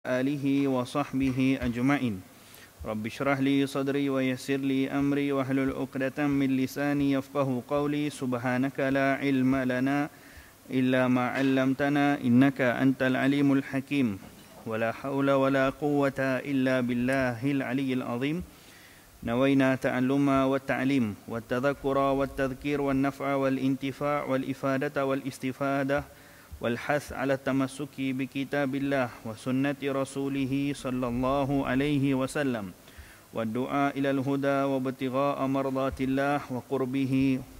آله وصحبه أجمعين. رب اشرح لي صدري ويسر لي أمري واحلل عقدة من لساني يفقه قولي. سبحانك لا علم لنا إلا ما علمتنا إنك أنت العليم الحكيم. ولا حول ولا قوة إلا بالله العلي العظيم. نوينا تعلم والتعليم والتذكر والتذكير والنفع والانتفاع والإفادة والاستفادة والحث على التمسك بكتاب الله وسنة رسوله صلى الله عليه وسلم والدعاء إلى الهدى وابتغاء مرضات الله وقربه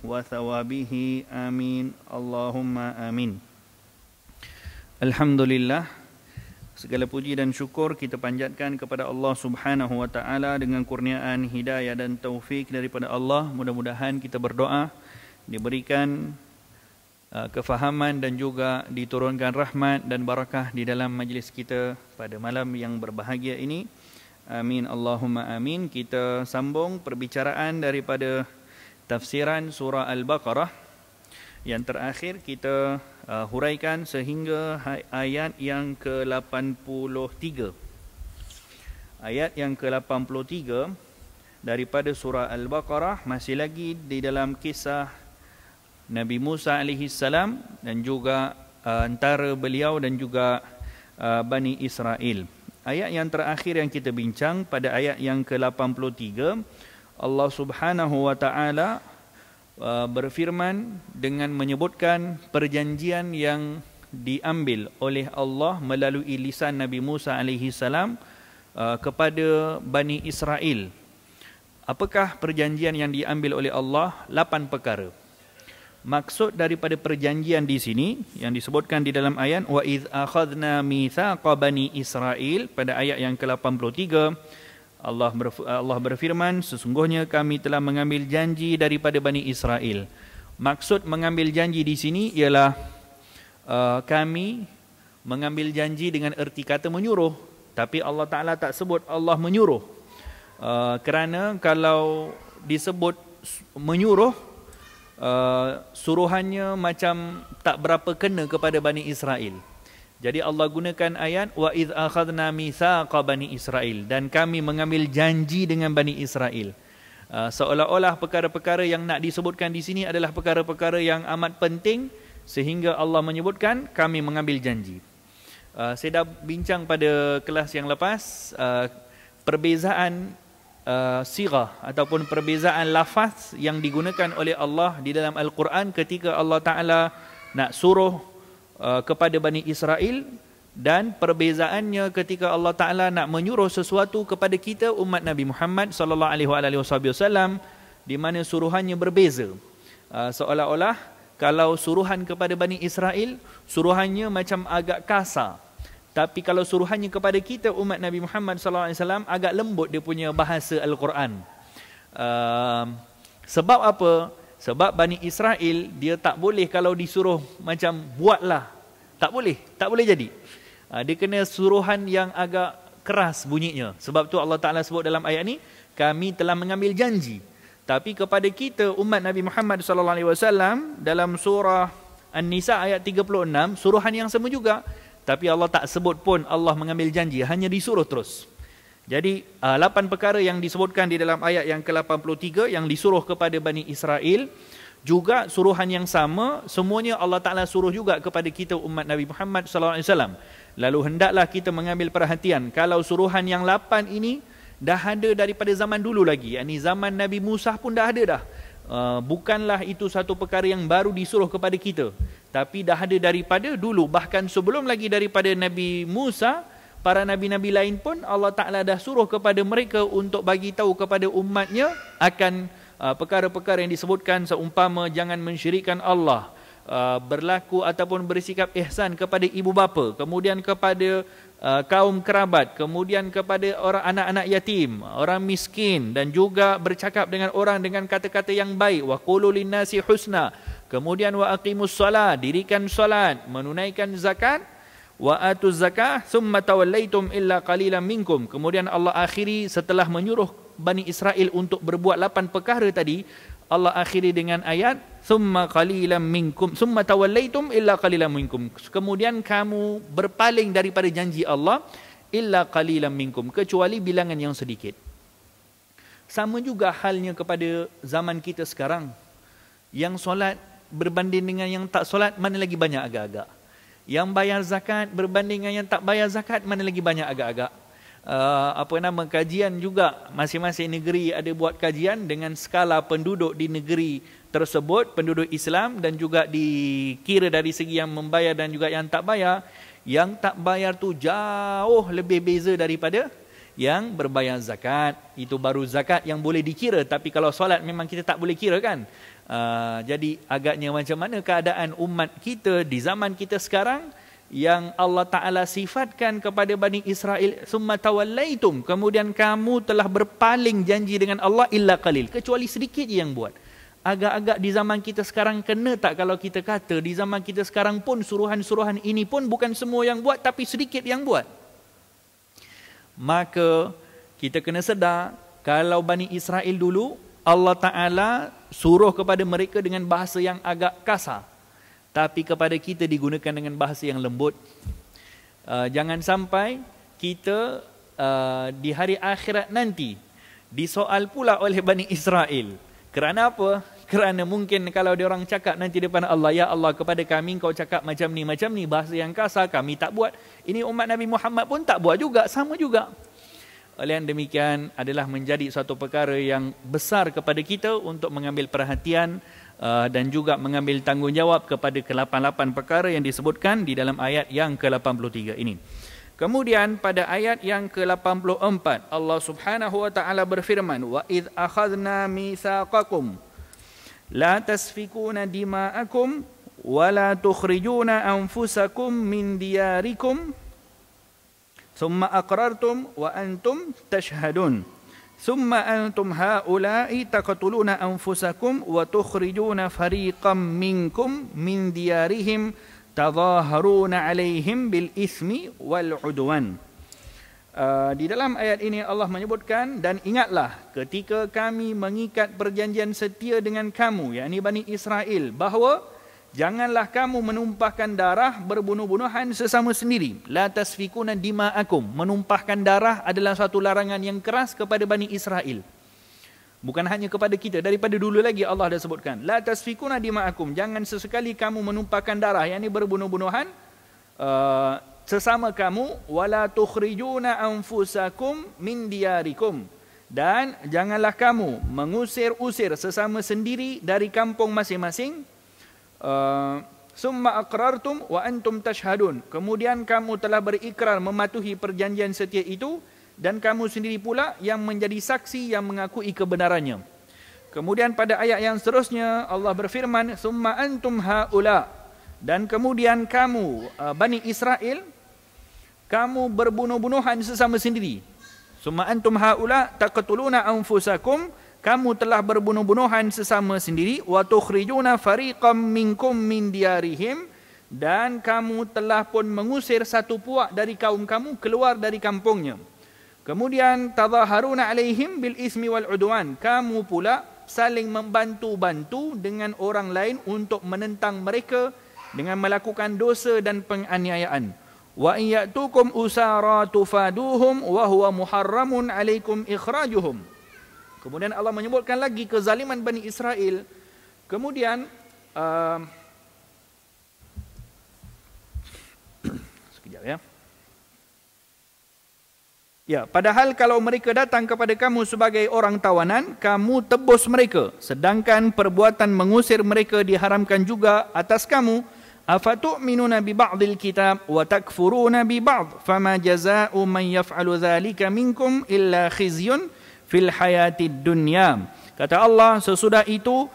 وثوابه آمين اللهم آمين. Alhamdulillah, segala puji dan syukur kita panjatkan kepada Allah Subhanahu wa taala dengan kurniaan hidayah dan taufik daripada Allah. Mudah-mudahan kita berdoa diberikan kefahaman dan juga diturunkan rahmat dan barakah di dalam majlis kita pada malam yang berbahagia ini. Amin Allahumma amin. Kita sambung perbicaraan daripada tafsiran surah Al-Baqarah. Yang terakhir kita huraikan sehingga ayat yang ke-83. Ayat yang ke-83 daripada surah Al-Baqarah masih lagi di dalam kisah Nabi Musa alaihi salam dan juga antara beliau dan juga Bani Israel. Ayat yang terakhir yang kita bincang pada ayat yang ke-83, Allah Subhanahu wa taala berfirman dengan menyebutkan perjanjian yang diambil oleh Allah melalui lisan Nabi Musa alaihi salam kepada Bani Israel. Apakah perjanjian yang diambil oleh Allah? 8 perkara. Maksud daripada perjanjian di sini yang disebutkan di dalam ayat wa idz akhadna mitsaqa bani Israil pada ayat yang ke-83, Allah berfirman, sesungguhnya kami telah mengambil janji daripada Bani Israel. Maksud mengambil janji di sini ialah kami mengambil janji dengan erti kata menyuruh, tapi Allah Taala tak sebut Allah menyuruh. Kerana kalau disebut menyuruh, suruhannya macam tak berapa kena kepada Bani Israel. Jadi Allah gunakan ayat wa idz akhadna mitsaqa bani Israil, dan kami mengambil janji dengan Bani Israel. Seolah-olah perkara-perkara yang nak disebutkan di sini adalah perkara-perkara yang amat penting sehingga Allah menyebutkan kami mengambil janji. Saya dah bincang pada kelas yang lepas perbezaan sirah ataupun perbezaan lafaz yang digunakan oleh Allah di dalam Al-Quran ketika Allah Ta'ala nak suruh kepada Bani Israel, dan perbezaannya ketika Allah Ta'ala nak menyuruh sesuatu kepada kita umat Nabi Muhammad sallallahu alaihi wasallam, di mana suruhannya berbeza. Seolah-olah kalau suruhan kepada Bani Israel, suruhannya macam agak kasar. Tapi kalau suruhannya kepada kita umat Nabi Muhammad SAW agak lembut dia punya bahasa Al-Quran. Sebab apa? Sebab Bani Israel dia tak boleh kalau disuruh macam buatlah. Tak boleh jadi. Dia kena suruhan yang agak keras bunyinya. Sebab tu Allah Ta'ala sebut dalam ayat ni, kami telah mengambil janji. Tapi kepada kita umat Nabi Muhammad SAW dalam surah An-Nisa ayat 36, suruhan yang sama juga. Tapi Allah tak sebut pun Allah mengambil janji, hanya disuruh terus. Jadi 8 perkara yang disebutkan di dalam ayat yang ke-83 yang disuruh kepada Bani Israel, juga suruhan yang sama, semuanya Allah Ta'ala suruh juga kepada kita umat Nabi Muhammad SAW. Lalu hendaklah kita mengambil perhatian, kalau suruhan yang 8 ini dah ada daripada zaman dulu lagi, yakni zaman Nabi Musa pun dah ada dah. Bukanlah itu satu perkara yang baru disuruh kepada kita, tapi dah ada daripada dulu. Bahkan sebelum lagi daripada Nabi Musa, para nabi-nabi lain pun Allah Ta'ala dah suruh kepada mereka untuk bagi tahu kepada umatnya akan perkara-perkara yang disebutkan, seumpama jangan mensyirikkan Allah, berlaku ataupun bersikap ihsan kepada ibu bapa, kemudian kepada kaum kerabat, kemudian kepada orang anak-anak yatim, orang miskin, dan juga bercakap dengan orang dengan kata-kata yang baik. Wa qulu linnasi husna. Kemudian wa aqimus solat, dirikan solat, menunaikan zakat, wa atuz zakah, thumma tawallaitum illa qalilan minkum. Kemudian Allah akhiri setelah menyuruh Bani Israel untuk berbuat 8 perkara tadi, Allah akhiri dengan ayat summa qalilan minkum summa tawallaitum illa qalilan minkum. Kemudian kamu berpaling daripada janji Allah illa qalilan minkum, kecuali bilangan yang sedikit. Sama juga halnya kepada zaman kita sekarang. Yang solat berbanding dengan yang tak solat, mana lagi banyak agak-agak. Yang bayar zakat berbanding dengan yang tak bayar zakat, mana lagi banyak agak-agak. Kajian juga, masing-masing negeri ada buat kajian dengan skala penduduk di negeri tersebut, penduduk Islam, dan juga dikira dari segi yang membayar dan juga yang tak bayar. Yang tak bayar tu jauh lebih beza daripada yang berbayar zakat. Itu baru zakat yang boleh dikira, tapi kalau solat memang kita tak boleh kira kan. Jadi agaknya macam mana keadaan umat kita di zaman kita sekarang, yang Allah Ta'ala sifatkan kepada Bani Israel, summa tawallaitum, kemudian kamu telah berpaling janji dengan Allah, illa qalil, kecuali sedikit yang buat. Agak-agak di zaman kita sekarang kena tak kalau kita kata di zaman kita sekarang pun suruhan-suruhan ini pun bukan semua yang buat, tapi sedikit yang buat. Maka kita kena sedar, kalau Bani Israel dulu Allah Ta'ala suruh kepada mereka dengan bahasa yang agak kasar, tapi kepada kita digunakan dengan bahasa yang lembut. Jangan sampai kita di hari akhirat nanti disoal pula oleh Bani Israel. Kerana apa? Kerana mungkin kalau dia orang cakap nanti depan Allah, ya Allah, kepada kami kau cakap macam ni, bahasa yang kasar, kami tak buat. Ini umat Nabi Muhammad pun tak buat juga, sama juga. Oleh yang demikian adalah menjadi suatu perkara yang besar kepada kita untuk mengambil perhatian dan juga mengambil tanggungjawab kepada ke-88 perkara yang disebutkan di dalam ayat yang ke-83 ini. Kemudian pada ayat yang ke-84 Allah Subhanahu wa taala berfirman, wa id akhadna mitsaqakum la tasfikuna dima'akum wa la tukhrijuna anfusakum min diyarikum thumma aqrartum wa antum tashhadun thumma antum haula'i taqtuluna anfusakum wa tukhrijuna fariqam minkum min diyarihim tadhaharuna 'alaihim bil itsmi wal 'udwan. Di dalam ayat ini Allah menyebutkan, dan ingatlah ketika kami mengikat perjanjian setia dengan kamu, yakni Bani Israel, bahawa janganlah kamu menumpahkan darah berbunuh-bunuhan sesama sendiri. La tasfikuna dima'akum. Menumpahkan darah adalah satu larangan yang keras kepada Bani Israel. Bukan hanya kepada kita, daripada dulu lagi Allah dah sebutkan. La tasfikuna dima'akum. Jangan sesekali kamu menumpahkan darah, yakni berbunuh-bunuhan sesama kamu. Wala tukhrijuna anfusakum min diyarikum. Dan janganlah kamu mengusir-usir sesama sendiri dari kampung masing-masing. Summa aqrartum wa antum tashhadun. Kemudian kamu telah berikrar mematuhi perjanjian setia itu, dan kamu sendiri pula yang menjadi saksi yang mengakui kebenarannya. Kemudian pada ayat yang seterusnya Allah berfirman, summa antum haula, dan kemudian kamu Bani Israel, kamu berbunuh-bunuhan sesama sendiri. Summa antum haula taqtuluna anfusakum, kamu telah berbunuh-bunuhan sesama sendiri. Wa tukhrijuna fariqam minkum min diyarihim, dan kamu telah pun mengusir satu puak dari kaum kamu keluar dari kampungnya. Kemudian tadhaharuna 'alaihim bil ismi wal 'udwan, kamu pula saling membantu-bantu dengan orang lain untuk menentang mereka dengan melakukan dosa dan penganiayaan. Wa in ya'tukum usara tufaduhum wa huwa muharramun 'alaikum ikhrajuhum. Kemudian Allah menyebutkan lagi kezaliman Bani Israel. Kemudian sekejap ya. Ya, padahal kalau mereka datang kepada kamu sebagai orang tawanan, kamu tebus mereka, sedangkan perbuatan mengusir mereka diharamkan juga atas kamu. Afatu'minuna bi ba'dil kitab wa takfuruna bi ba'd, fama jazaa'u man yaf'alu dzalika minkum illa khizyun fil hayatid dunya. Kata Allah, sesudah itu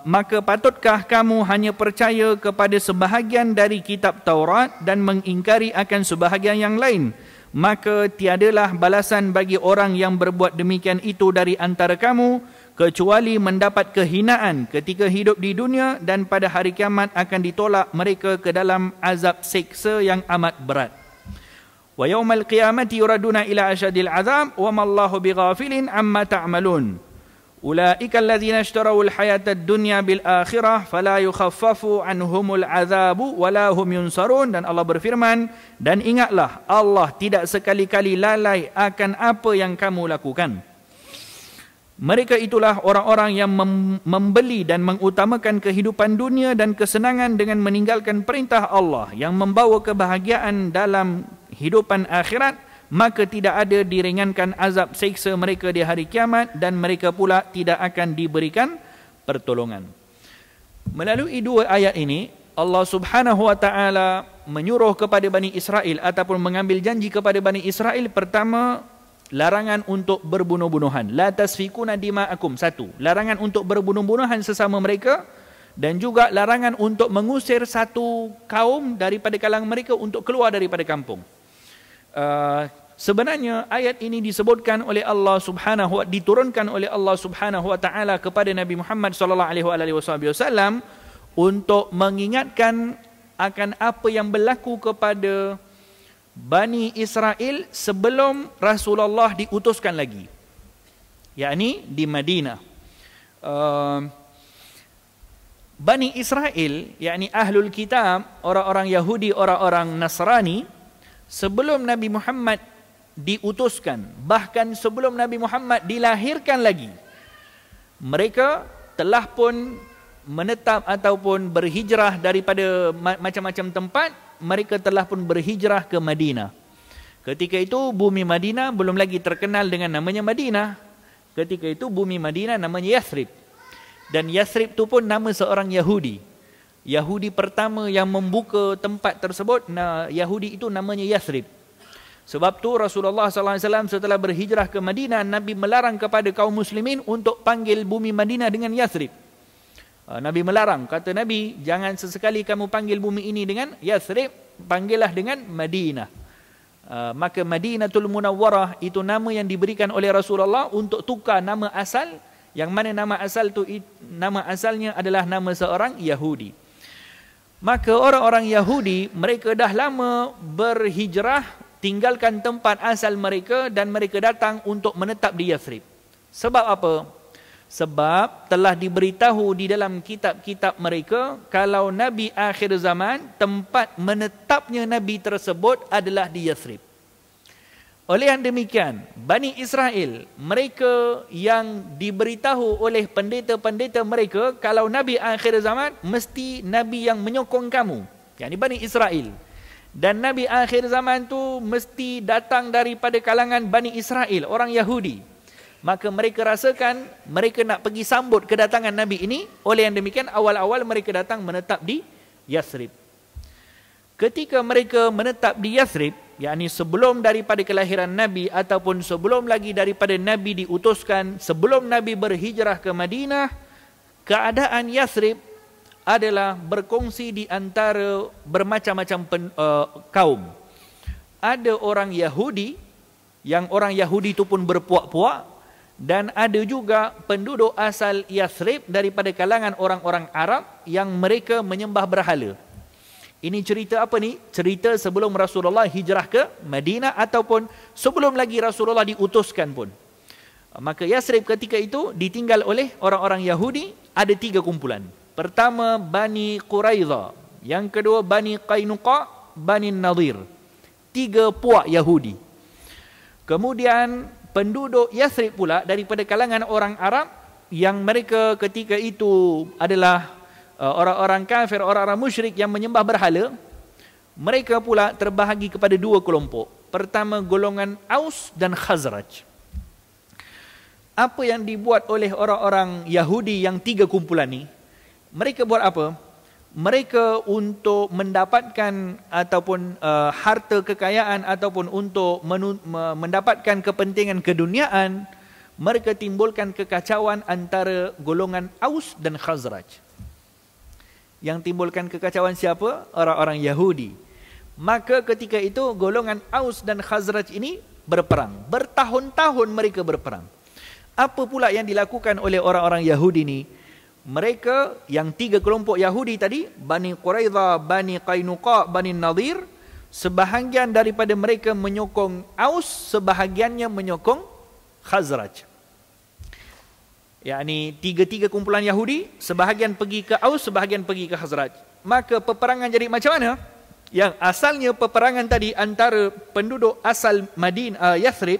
maka patutkah kamu hanya percaya kepada sebahagian dari kitab Taurat dan mengingkari akan sebahagian yang lain? Maka tiadalah balasan bagi orang yang berbuat demikian itu dari antara kamu, kecuali mendapat kehinaan ketika hidup di dunia, dan pada hari kiamat akan ditolak mereka ke dalam azab siksa yang amat berat. Wa yaumal qiyamati yuraduna ila asyadil azab wa mallahu bighafilin amma ta'malun. Ulaika alladzina ishtarawul hayatad dunya bil akhirah fala yukhaffafu anhumul azabu wala hum yunsarun. Dan Allah berfirman, dan ingatlah Allah tidak sekali-kali lalai akan apa yang kamu lakukan. Mereka itulah orang-orang yang membeli dan mengutamakan kehidupan dunia dan kesenangan dengan meninggalkan perintah Allah yang membawa kebahagiaan dalam hidupan akhirat, maka tidak ada diringankan azab siksa mereka di hari kiamat dan mereka pula tidak akan diberikan pertolongan. Melalui dua ayat ini, Allah Subhanahu wa taala menyuruh kepada Bani Israel ataupun mengambil janji kepada Bani Israel. Pertama, larangan untuk berbunuh-bunuhan. La tasfikuna dima'akum. Satu, larangan untuk berbunuh-bunuhan sesama mereka, dan juga larangan untuk mengusir satu kaum daripada kalangan mereka untuk keluar daripada kampung. Sebenarnya ayat ini disebutkan oleh Allah Subhanahu wa diturunkan oleh Allah Subhanahu wa taala kepada Nabi Muhammad sallallahu alaihi wasallam untuk mengingatkan akan apa yang berlaku kepada Bani Israel sebelum Rasulullah diutuskan lagi, yakni di Madinah. Bani Israel, yakni Ahlul Kitab, orang-orang Yahudi, orang-orang Nasrani, sebelum Nabi Muhammad diutuskan, bahkan sebelum Nabi Muhammad dilahirkan lagi, mereka telah pun menetap ataupun berhijrah daripada macam-macam tempat. Mereka telah pun berhijrah ke Madinah. Ketika itu bumi Madinah belum lagi terkenal dengan namanya Madinah. Ketika itu bumi Madinah namanya Yathrib. Dan Yathrib itu pun nama seorang Yahudi. Yahudi pertama yang membuka tempat tersebut, Yahudi itu namanya Yathrib. Sebab tu Rasulullah SAW setelah berhijrah ke Madinah, Nabi melarang kepada kaum muslimin untuk panggil bumi Madinah dengan Yathrib. Nabi melarang, kata Nabi, jangan sesekali kamu panggil bumi ini dengan Yathrib, panggillah dengan Madinah. Maka Madinatul Munawwarah itu nama yang diberikan oleh Rasulullah untuk tukar nama asal, yang mana nama asal tu, nama asalnya adalah nama seorang Yahudi. Maka orang-orang Yahudi, mereka dah lama berhijrah, tinggalkan tempat asal mereka dan mereka datang untuk menetap di Yathrib. Sebab apa? Sebab telah diberitahu di dalam kitab-kitab mereka, kalau Nabi akhir zaman, tempat menetapnya Nabi tersebut adalah di Yathrib. Oleh yang demikian, Bani Israel, mereka yang diberitahu oleh pendeta-pendeta mereka, kalau Nabi akhir zaman, mesti Nabi yang menyokong kamu, yakni Bani Israel. Dan Nabi akhir zaman tu mesti datang daripada kalangan Bani Israel, orang Yahudi. Maka mereka rasakan mereka nak pergi sambut kedatangan Nabi ini. Oleh yang demikian, awal-awal mereka datang menetap di Yathrib. Ketika mereka menetap di Yathrib, yakni sebelum daripada kelahiran Nabi ataupun sebelum lagi daripada Nabi diutuskan, sebelum Nabi berhijrah ke Madinah, keadaan Yathrib adalah berkongsi di antara bermacam-macam kaum. Ada orang Yahudi, yang orang Yahudi itu pun berpuak-puak, dan ada juga penduduk asal Yathrib daripada kalangan orang-orang Arab yang mereka menyembah berhala. Ini cerita apa ni? Cerita sebelum Rasulullah hijrah ke Madinah ataupun sebelum lagi Rasulullah diutuskan pun. Maka Yathrib ketika itu ditinggal oleh orang-orang Yahudi. Ada 3 kumpulan. Pertama, Bani Quraiza. Yang kedua, Bani Qainuqa, Bani Nadir. 3 puak Yahudi. Kemudian penduduk Yathrib pula daripada kalangan orang Arab yang mereka ketika itu adalah orang-orang kafir, orang-orang musyrik yang menyembah berhala. Mereka pula terbahagi kepada 2 kelompok. Pertama, golongan Aus dan Khazraj. Apa yang dibuat oleh orang-orang Yahudi yang 3 kumpulan ni? Mereka buat apa? Mereka untuk mendapatkan ataupun harta kekayaan ataupun untuk mendapatkan kepentingan keduniaan, mereka timbulkan kekacauan antara golongan Aus dan Khazraj. Yang timbulkan kekacauan siapa? Orang-orang Yahudi. Maka ketika itu golongan Aus dan Khazraj ini berperang. Bertahun-tahun mereka berperang. Apa pula yang dilakukan oleh orang-orang Yahudi ini? Mereka yang 3 kelompok Yahudi tadi, Bani Quraiza, Bani Qainuqa, Bani Nadir, sebahagian daripada mereka menyokong Aus, sebahagiannya menyokong Khazraj. yakni tiga-tiga kumpulan Yahudi, sebahagian pergi ke Aus, sebahagian pergi ke Khazraj. Maka peperangan jadi macam mana? Yang asalnya peperangan tadi antara penduduk asal Madinah, Yathrib,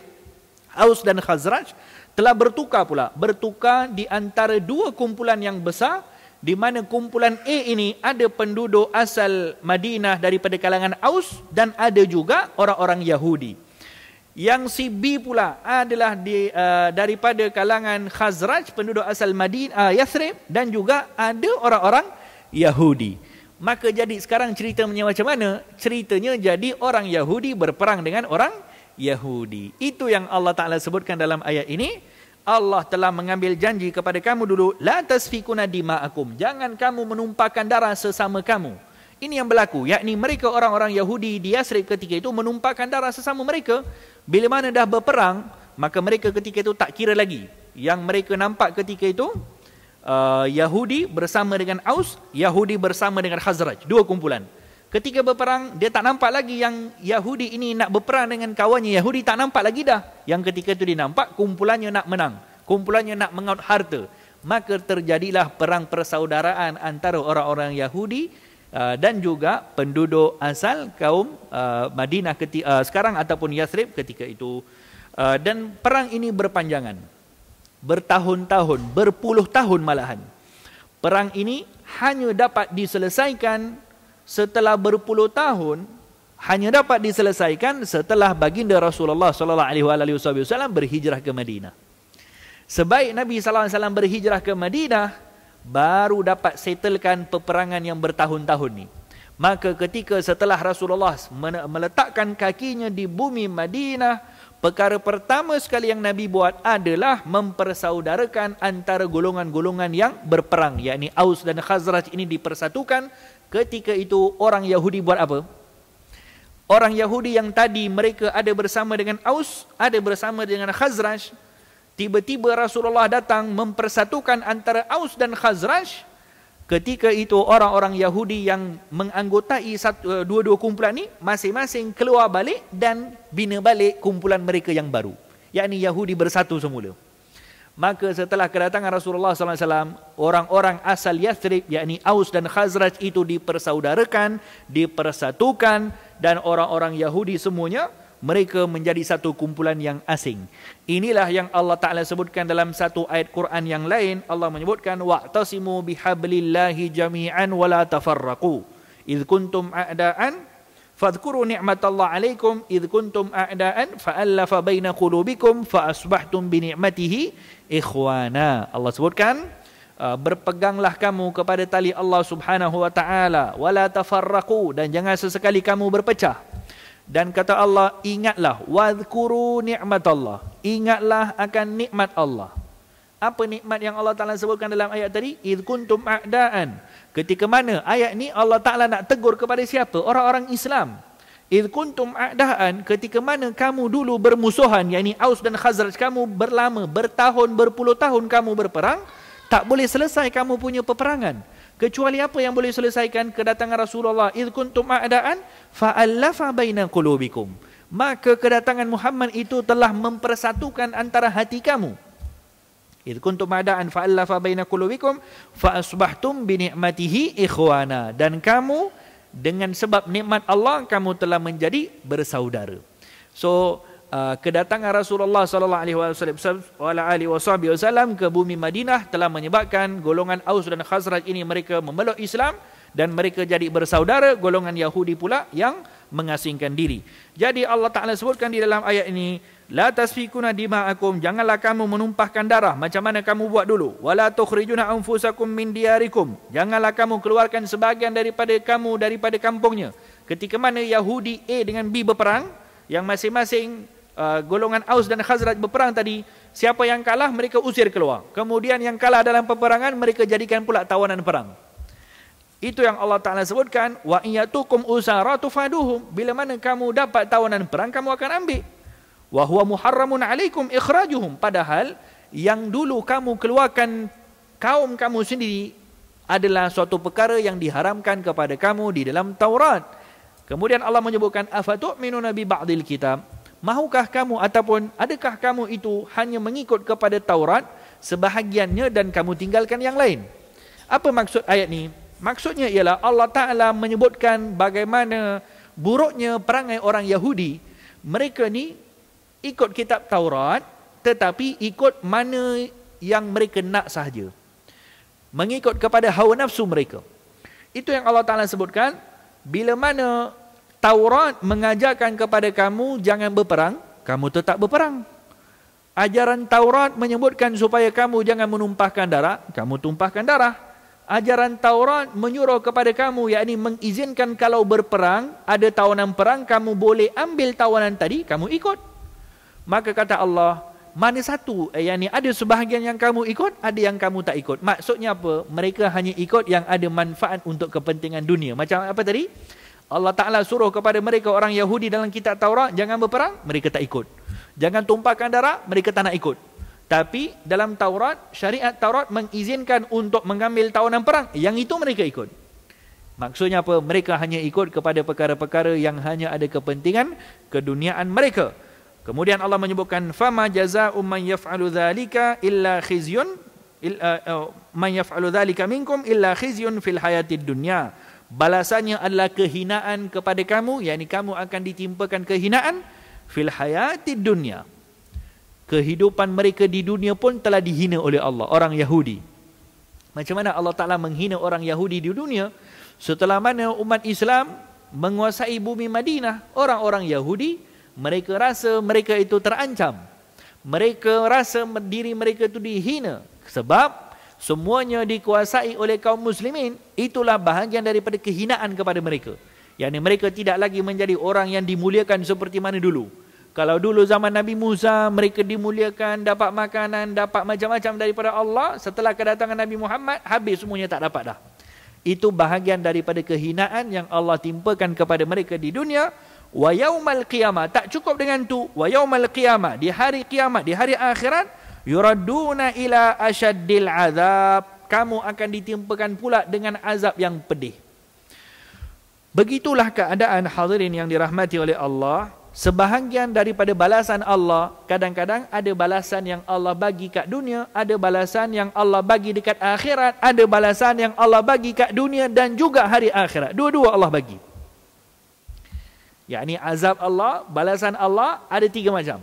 Aus dan Khazraj, telah bertukar pula. Bertukar di antara dua kumpulan yang besar, di mana kumpulan A ini ada penduduk asal Madinah daripada kalangan Aus dan ada juga orang-orang Yahudi. Yang si B pula adalah daripada kalangan Khazraj, penduduk asal Madinah, Yathrib, dan juga ada orang-orang Yahudi. Maka jadi sekarang ceritanya macam mana? Ceritanya jadi orang Yahudi berperang dengan orang Yahudi. Itu yang Allah Ta'ala sebutkan dalam ayat ini. Allah telah mengambil janji kepada kamu dulu, la tasfikuna dima'akum, jangan kamu menumpahkan darah sesama kamu. Ini yang berlaku, yakni mereka orang-orang Yahudi di Yathrib ketika itu menumpahkan darah sesama mereka. Bila mana dah berperang, maka mereka ketika itu tak kira lagi. Yang mereka nampak ketika itu Yahudi bersama dengan Aus, Yahudi bersama dengan Khazraj, dua kumpulan. Ketika berperang, dia tak nampak lagi yang Yahudi ini nak berperang dengan kawannya Yahudi, tak nampak lagi dah. Yang ketika itu dinampak kumpulannya nak menang, kumpulannya nak mengaut harta. Maka terjadilah perang persaudaraan antara orang-orang Yahudi dan juga penduduk asal kaum Madinah sekarang ataupun Yathrib ketika itu. Dan perang ini berpanjangan, bertahun-tahun, berpuluh tahun malahan. Perang ini hanya dapat diselesaikan setelah berpuluh tahun, hanya dapat diselesaikan setelah baginda Rasulullah SAW berhijrah ke Madinah. Sebaik Nabi SAW berhijrah ke Madinah, baru dapat settlekan peperangan yang bertahun-tahun ni. Maka ketika setelah Rasulullah meletakkan kakinya di bumi Madinah, perkara pertama sekali yang Nabi buat adalah mempersaudarakan antara golongan-golongan yang berperang, yakni Aus dan Khazraj ini dipersatukan. Ketika itu orang Yahudi buat apa? Orang Yahudi yang tadi mereka ada bersama dengan Aus, ada bersama dengan Khazraj, tiba-tiba Rasulullah datang mempersatukan antara Aus dan Khazraj. Ketika itu orang-orang Yahudi yang menganggotai dua-dua kumpulan ini masing-masing keluar balik dan bina balik kumpulan mereka yang baru, yakni Yahudi bersatu semula. Maka setelah kedatangan Rasulullah SAW, orang-orang asal Yathrib, yakni Aus dan Khazraj itu dipersaudarakan, dipersatukan, dan orang-orang Yahudi semuanya mereka menjadi satu kumpulan yang asing. Inilah yang Allah Ta'ala sebutkan dalam satu ayat Quran yang lain. Allah menyebutkan, wa'tasimu bihablillahi jami'an wa la tafarraqu idh kuntum a'da'an fadhkuru ni'matallahi alaikum idh kuntum a'da'an fa'allafa baina qulubikum fa'asbahtum bini'matihi ikhwana. Allah sebutkan, berpeganglah kamu kepada tali Allah Subhanahu wa Ta'ala, wala tafarraqu, dan jangan sesekali kamu berpecah. Dan kata Allah, ingatlah, wadhkuru ni'matallah, ingatlah akan nikmat Allah. Apa nikmat yang Allah Ta'ala sebutkan dalam ayat tadi? Idh kuntum a'da'an. Ketika mana ayat ni Allah Ta'ala nak tegur kepada siapa? Orang-orang Islam. Idh kuntum a'da'an, ketika mana kamu dulu bermusuhan, yakni Aus dan Khazraj, kamu berlama, bertahun, berpuluh tahun kamu berperang, tak boleh selesai kamu punya peperangan. Kecuali apa yang boleh selesaikan? Kedatangan Rasulullah, idh kuntum a'da'an fa'allafa baina qulubikum. Maka kedatangan Muhammad itu telah mempersatukan antara hati kamu. Idh kuntum a'da'an fa'allafa baina qulubikum fa'asbahtum bini'matihi ikhwana. Dan kamu dengan sebab nikmat Allah kamu telah menjadi bersaudara. So kedatangan Rasulullah SAW ke bumi Madinah telah menyebabkan golongan Aus dan Khazraj ini mereka memeluk Islam dan mereka jadi bersaudara. Golongan Yahudi pula yang mengasingkan diri. Jadi Allah Ta'ala sebutkan di dalam ayat ini, la tasfikuna dima'akum, janganlah kamu menumpahkan darah macam mana kamu buat dulu. Wala tukhrijuna anfusakum min diyarikum, janganlah kamu keluarkan sebahagian daripada kamu daripada kampungnya. Ketika mana Yahudi A dengan B berperang, yang masing-masing golongan Aus dan Khazraj berperang tadi, siapa yang kalah mereka usir keluar. Kemudian yang kalah dalam peperangan mereka jadikan pula tawanan perang. Itu yang Allah Ta'ala sebutkan, wa iyatukum usara tufaduhum, bila mana kamu dapat tawanan perang kamu akan ambil. Wa huwa muharramun alaikum ikhrajuhum, padahal yang dulu kamu keluarkan kaum kamu sendiri adalah suatu perkara yang diharamkan kepada kamu di dalam Taurat. Kemudian Allah menyebutkan, afatu'minuna bi ba'dil kitab, mahukah kamu ataupun adakah kamu itu hanya mengikut kepada Taurat sebahagiannya dan kamu tinggalkan yang lain. Apa maksud ayat ni? Maksudnya ialah Allah Ta'ala menyebutkan bagaimana buruknya perangai orang Yahudi. Mereka ni ikut kitab Taurat, tetapi ikut mana yang mereka nak sahaja. Mengikut kepada hawa nafsu mereka. Itu yang Allah Ta'ala sebutkan. Bila mana Taurat mengajarkan kepada kamu jangan berperang, kamu tetap berperang. Ajaran Taurat menyebutkan supaya kamu jangan menumpahkan darah, kamu tumpahkan darah. Ajaran Taurat menyuruh kepada kamu, yakni mengizinkan kalau berperang, ada tawanan perang, kamu boleh ambil tawanan tadi, kamu ikut. Maka kata Allah, mana satu yang ni, ada sebahagian yang kamu ikut, ada yang kamu tak ikut. Maksudnya apa? Mereka hanya ikut yang ada manfaat untuk kepentingan dunia. Macam apa tadi? Allah Ta'ala suruh kepada mereka orang Yahudi dalam kitab Taurat, jangan berperang, mereka tak ikut. Jangan tumpahkan darah, mereka tak nak ikut. Tapi dalam Taurat, syariat Taurat mengizinkan untuk mengambil tawanan perang, yang itu mereka ikut. Maksudnya apa? Mereka hanya ikut kepada perkara-perkara yang hanya ada kepentingan keduniaan mereka. Kemudian Allah menyebutkan fama jazaa'u man yaf'alu dzalika illa khizyun man yaf'alu dzalika minkum illa khizyun fil hayatid dunya. Balasannya adalah kehinaan kepada kamu, yakni kamu akan ditimpakan kehinaan fil hayatid dunya. Kehidupan mereka di dunia pun telah dihina oleh Allah, orang Yahudi. Macam mana Allah Ta'ala menghina orang Yahudi di dunia? Setelah mana umat Islam menguasai bumi Madinah, orang-orang Yahudi mereka rasa mereka itu terancam. Mereka rasa diri mereka itu dihina. Sebab semuanya dikuasai oleh kaum muslimin. Itulah bahagian daripada kehinaan kepada mereka. Yang mereka tidak lagi menjadi orang yang dimuliakan seperti mana dulu. Kalau dulu zaman Nabi Musa, mereka dimuliakan, dapat makanan, dapat macam-macam daripada Allah. Setelah kedatangan Nabi Muhammad, habis semuanya tak dapat dah. Itu bahagian daripada kehinaan yang Allah timpakan kepada mereka di dunia. Wa yaumal qiyamah, tak cukup dengan tu, wa yaumal qiyamah, di hari kiamat, di hari akhirat, yuraduna ila asyaddil azab, kamu akan ditimpakan pula dengan azab yang pedih. Begitulah keadaan hadirin yang dirahmati oleh Allah. Sebahagian daripada balasan Allah, kadang-kadang ada balasan yang Allah bagi kat dunia, ada balasan yang Allah bagi dekat akhirat, ada balasan yang Allah bagi kat dunia dan juga hari akhirat. Dua-dua Allah bagi. Yakni azab Allah, balasan Allah ada 3 macam.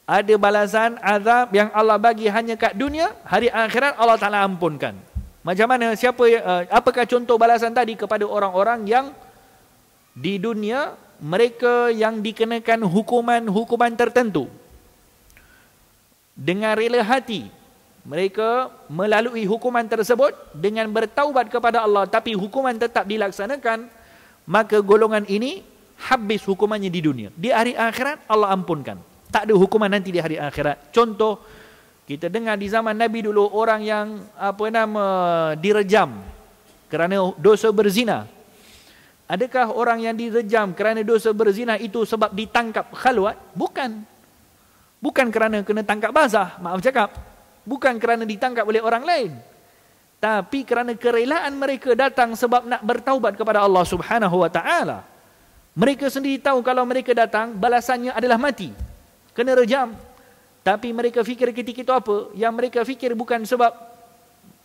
Ada balasan azab yang Allah bagi hanya kat dunia, hari akhirat Allah Ta'ala ampunkan. Macam mana? Apakah contoh balasan tadi kepada orang-orang yang di dunia mereka yang dikenakan hukuman tertentu? Dengan rela hati mereka melalui hukuman tersebut dengan bertaubat kepada Allah, tapi hukuman tetap dilaksanakan, maka golongan ini habis hukumannya di dunia. Di hari akhirat Allah ampunkan. Tak ada hukuman nanti di hari akhirat. Contoh, kita dengar di zaman Nabi dulu orang yang direjam kerana dosa berzina. Adakah orang yang direjam kerana dosa berzina itu sebab ditangkap khalwat? Bukan. Bukan kerana kena tangkap basah, maaf cakap. Bukan kerana ditangkap oleh orang lain. Tapi kerana kerelaan mereka datang sebab nak bertaubat kepada Allah Subhanahu wa Ta'ala. Mereka sendiri tahu kalau mereka datang, balasannya adalah mati. Kena rejam. Tapi mereka fikir ketika itu apa? Yang mereka fikir bukan sebab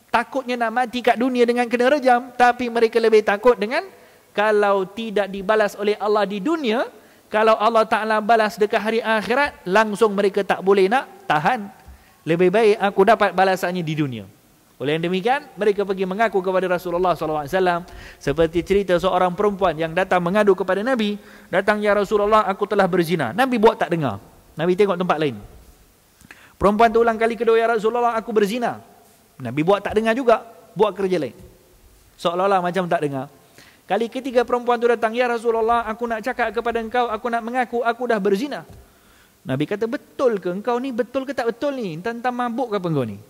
takutnya nak mati kat dunia dengan kena rejam. Tapi mereka lebih takut dengan kalau tidak dibalas oleh Allah di dunia, kalau Allah Ta'ala balas dekat hari akhirat, langsung mereka tak boleh nak tahan. Lebih baik aku dapat balasannya di dunia. Oleh yang demikian, mereka pergi mengaku kepada Rasulullah SAW. Seperti cerita seorang perempuan yang datang mengadu kepada Nabi. Datang, ya Rasulullah, aku telah berzina. Nabi buat tak dengar. Nabi tengok tempat lain. Perempuan tu ulang kali kedua, ya Rasulullah, aku berzina. Nabi buat tak dengar juga. Buat kerja lain. Seolah-olah macam tak dengar. Kali ketiga perempuan tu datang, ya Rasulullah, aku nak cakap kepada engkau, aku nak mengaku aku dah berzina. Nabi kata, betul ke engkau ni? Betul ke tak betul ni? Tentang mabuk ke apa engkau ni?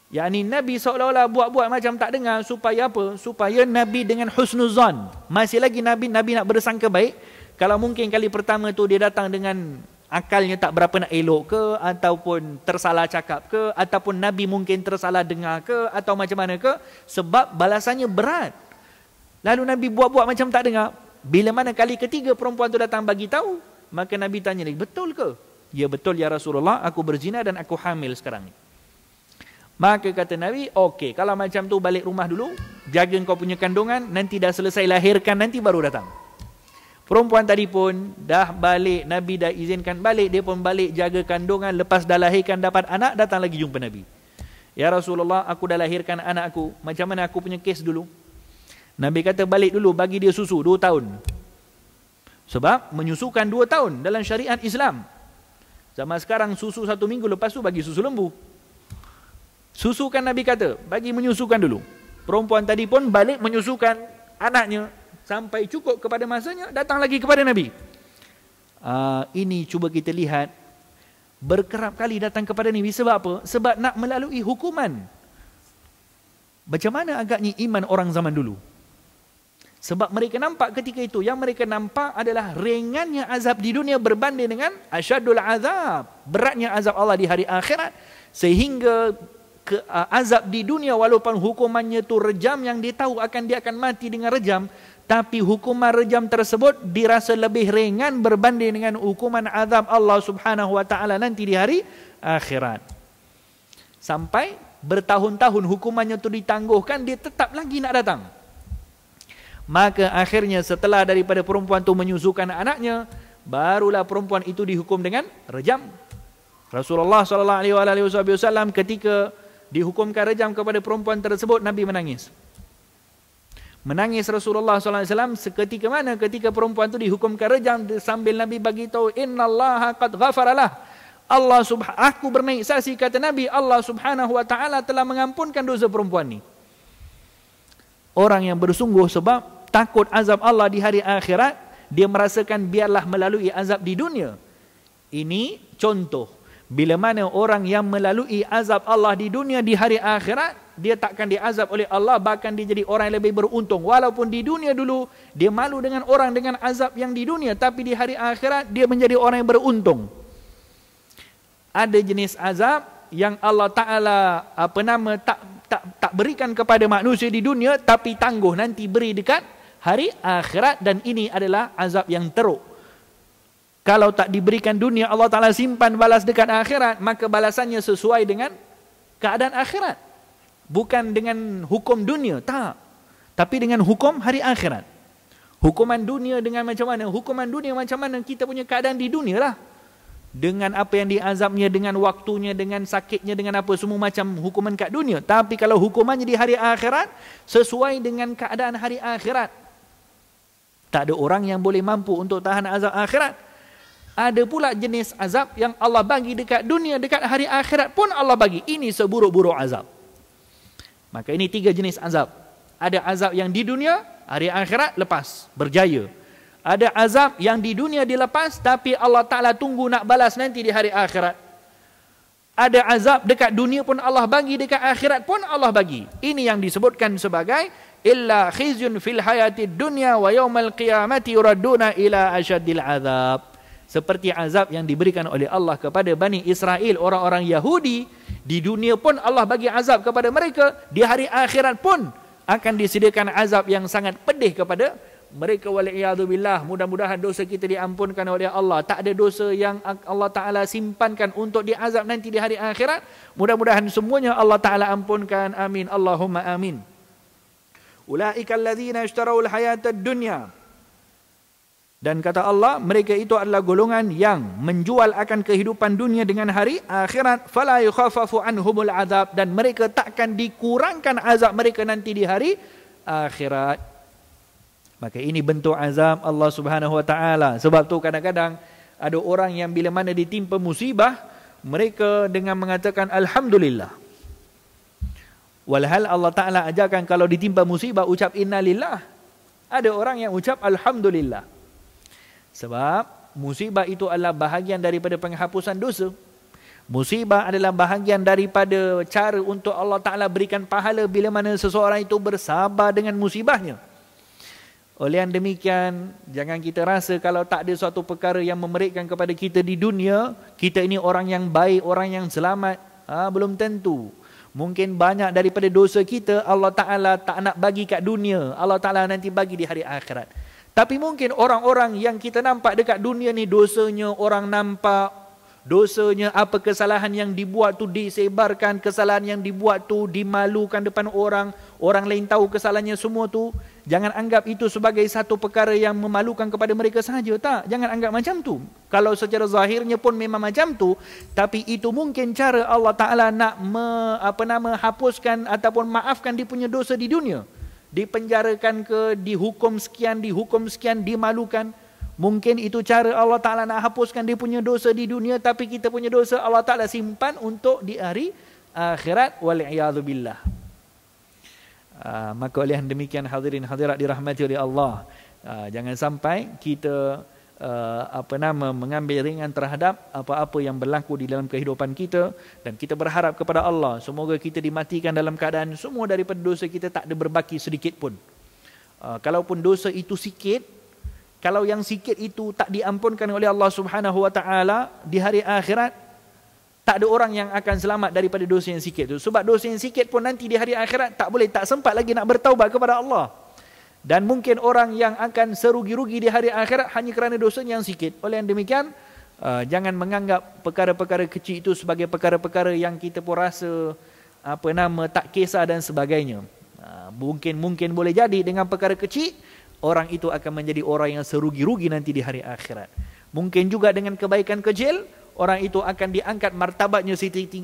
Yakni Nabi seolah-olah buat-buat macam tak dengar supaya apa? Supaya Nabi dengan husnuzan. Masih lagi Nabi nak bersangka baik. Kalau mungkin kali pertama tu dia datang dengan akalnya tak berapa nak elok ke, ataupun tersalah cakap ke, ataupun Nabi mungkin tersalah dengar ke, atau macam mana ke, sebab balasannya berat. Lalu Nabi buat-buat macam tak dengar. Bila mana kali ketiga perempuan tu datang bagi tahu, maka Nabi tanya lagi, betul ke? Ya betul ya Rasulullah, aku berzina dan aku hamil sekarang ni. Maka kata Nabi, okey, kalau macam tu balik rumah dulu, jaga kau punya kandungan, nanti dah selesai lahirkan, nanti baru datang. Perempuan tadi pun dah balik, Nabi dah izinkan balik, dia pun balik jaga kandungan, lepas dah lahirkan dapat anak, datang lagi jumpa Nabi. Ya Rasulullah, aku dah lahirkan anak aku, macam mana aku punya kes dulu? Nabi kata balik dulu, bagi dia susu 2 tahun. Sebab menyusukan 2 tahun dalam syariat Islam. Zaman sekarang susu 1 minggu, lepas tu bagi susu lembu. Susukan Nabi kata, bagi menyusukan dulu. Perempuan tadi pun balik menyusukan anaknya. Sampai cukup kepada masanya, datang lagi kepada Nabi. Ini cuba kita lihat. Berkerap kali datang kepada Nabi. Sebab apa? Sebab nak melalui hukuman. Macam mana agaknya iman orang zaman dulu? Sebab mereka nampak ketika itu, yang mereka nampak adalah ringannya azab di dunia berbanding dengan asyadul azab. Beratnya azab Allah di hari akhirat. Sehingga azab di dunia walaupun hukumannya tu rejam, yang dia tahu dia akan mati dengan rejam, tapi hukuman rejam tersebut dirasa lebih ringan berbanding dengan hukuman azab Allah Subhanahu wa taala nanti di hari akhirat. Sampai bertahun-tahun hukumannya tu ditangguhkan, dia tetap lagi nak datang. Maka akhirnya setelah daripada perempuan tu menyusukan anaknya, barulah perempuan itu dihukum dengan rejam. Rasulullah SAW ketika dihukumkan rejam kepada perempuan tersebut, Nabi menangis. Menangis Rasulullah SAW seketika mana? Ketika perempuan itu dihukumkan rejam, sambil Nabi bagi tahu, innallaha qad ghafaralah. Aku bernaik saksi, kata Nabi, Allah Subhanahu wa taala telah mengampunkan dosa perempuan ni. Orang yang bersungguh sebab takut azab Allah di hari akhirat, dia merasakan biarlah melalui azab di dunia. Ini contoh. Bila mana orang yang melalui azab Allah di dunia, di hari akhirat, dia takkan diazab oleh Allah, bahkan dia jadi orang yang lebih beruntung. Walaupun di dunia dulu, dia malu dengan orang dengan azab yang di dunia, tapi di hari akhirat, dia menjadi orang yang beruntung. Ada jenis azab yang Allah Ta'ala tak berikan kepada manusia di dunia, tapi tangguh nanti beri dekat hari akhirat, dan ini adalah azab yang teruk. Kalau tak diberikan dunia, Allah Ta'ala simpan balas dekat akhirat, maka balasannya sesuai dengan keadaan akhirat. Bukan dengan hukum dunia, tak. Tapi dengan hukum hari akhirat. Hukuman dunia dengan macam mana? Hukuman dunia macam mana kita punya keadaan di dunia lah. Dengan apa yang diazabnya, dengan waktunya, dengan sakitnya, dengan apa, semua macam hukuman kat dunia. Tapi kalau hukumannya di hari akhirat, sesuai dengan keadaan hari akhirat. Tak ada orang yang boleh mampu untuk tahan azab akhirat. Ada pula jenis azab yang Allah bagi dekat dunia, dekat hari akhirat pun Allah bagi. Ini seburuk-buruk azab. Maka ini 3 jenis azab. Ada azab yang di dunia, hari akhirat lepas, berjaya. Ada azab yang di dunia dilepas, tapi Allah Ta'ala tunggu nak balas nanti di hari akhirat. Ada azab dekat dunia pun Allah bagi, dekat akhirat pun Allah bagi. Ini yang disebutkan sebagai illa khizyun fil hayatid dunya wa yawmal qiyamati yuradduna ila asyaddil azab. Seperti azab yang diberikan oleh Allah kepada Bani Israel, orang-orang Yahudi. Di dunia pun Allah bagi azab kepada mereka. Di hari akhirat pun akan disediakan azab yang sangat pedih kepada mereka. Wal'iyadzubillah. Mudah-mudahan dosa kita diampunkan oleh Allah. Tak ada dosa yang Allah Ta'ala simpankan untuk diazab nanti di hari akhirat. Mudah-mudahan semuanya Allah Ta'ala ampunkan. Amin. Allahumma amin. Ulaika alladzina ishtarawul hayatad dunya. Dan kata Allah, mereka itu adalah golongan yang menjual akan kehidupan dunia dengan hari akhirat. Fala yukhaffafu anhumul azab. Dan mereka takkan dikurangkan azab mereka nanti di hari akhirat. Maka ini bentuk azab Allah Subhanahu wa taala. Sebab tu kadang-kadang ada orang yang bila mana ditimpa musibah, mereka dengan mengatakan alhamdulillah. Walhal Allah Ta'ala ajarkan kalau ditimpa musibah ucap innalillah. Ada orang yang ucap alhamdulillah. Sebab musibah itu adalah bahagian daripada penghapusan dosa. Musibah adalah bahagian daripada cara untuk Allah Ta'ala berikan pahala bila mana seseorang itu bersabar dengan musibahnya. Oleh yang demikian, jangan kita rasa kalau tak ada suatu perkara yang memerikkan kepada kita di dunia, kita ini orang yang baik, orang yang selamat. Belum tentu. Mungkin banyak daripada dosa kita Allah Ta'ala tak nak bagi kat dunia. Allah Ta'ala nanti bagi di hari akhirat. Tapi mungkin orang-orang yang kita nampak dekat dunia ni dosanya orang nampak, dosanya, apa kesalahan yang dibuat tu disebarkan, kesalahan yang dibuat tu dimalukan depan orang, orang lain tahu kesalahannya semua tu. Jangan anggap itu sebagai satu perkara yang memalukan kepada mereka sahaja. Tak, jangan anggap macam tu. Kalau secara zahirnya pun memang macam tu, tapi itu mungkin cara Allah Ta'ala nak hapuskan ataupun maafkan dia punya dosa di dunia. Dipenjarakan ke, dihukum sekian, dimalukan. Mungkin itu cara Allah Ta'ala nak hapuskan dia punya dosa di dunia, tapi kita punya dosa Allah Ta'ala simpan untuk di hari akhirat. Wal'iyadzubillah. Maka oleh demikian hadirin hadirat dirahmati oleh Allah, jangan sampai kita mengambil ringan terhadap apa-apa yang berlaku di dalam kehidupan kita, dan kita berharap kepada Allah semoga kita dimatikan dalam keadaan semua daripada dosa kita tak ada berbaki sedikit pun. Kalaupun dosa itu sikit, kalau yang sikit itu tak diampunkan oleh Allah Subhanahu wa taala di hari akhirat, tak ada orang yang akan selamat daripada dosa yang sikit tu. Sebab dosa yang sikit pun nanti di hari akhirat tak sempat lagi nak bertaubat kepada Allah. Dan mungkin orang yang akan serugi-rugi di hari akhirat hanya kerana dosa yang sikit. Oleh yang demikian, jangan menganggap perkara-perkara kecil itu sebagai perkara-perkara yang kita pun rasa tak kisah dan sebagainya. Mungkin boleh jadi dengan perkara kecil, orang itu akan menjadi orang yang serugi-rugi nanti di hari akhirat. Mungkin juga dengan kebaikan kecil, orang itu akan diangkat martabatnya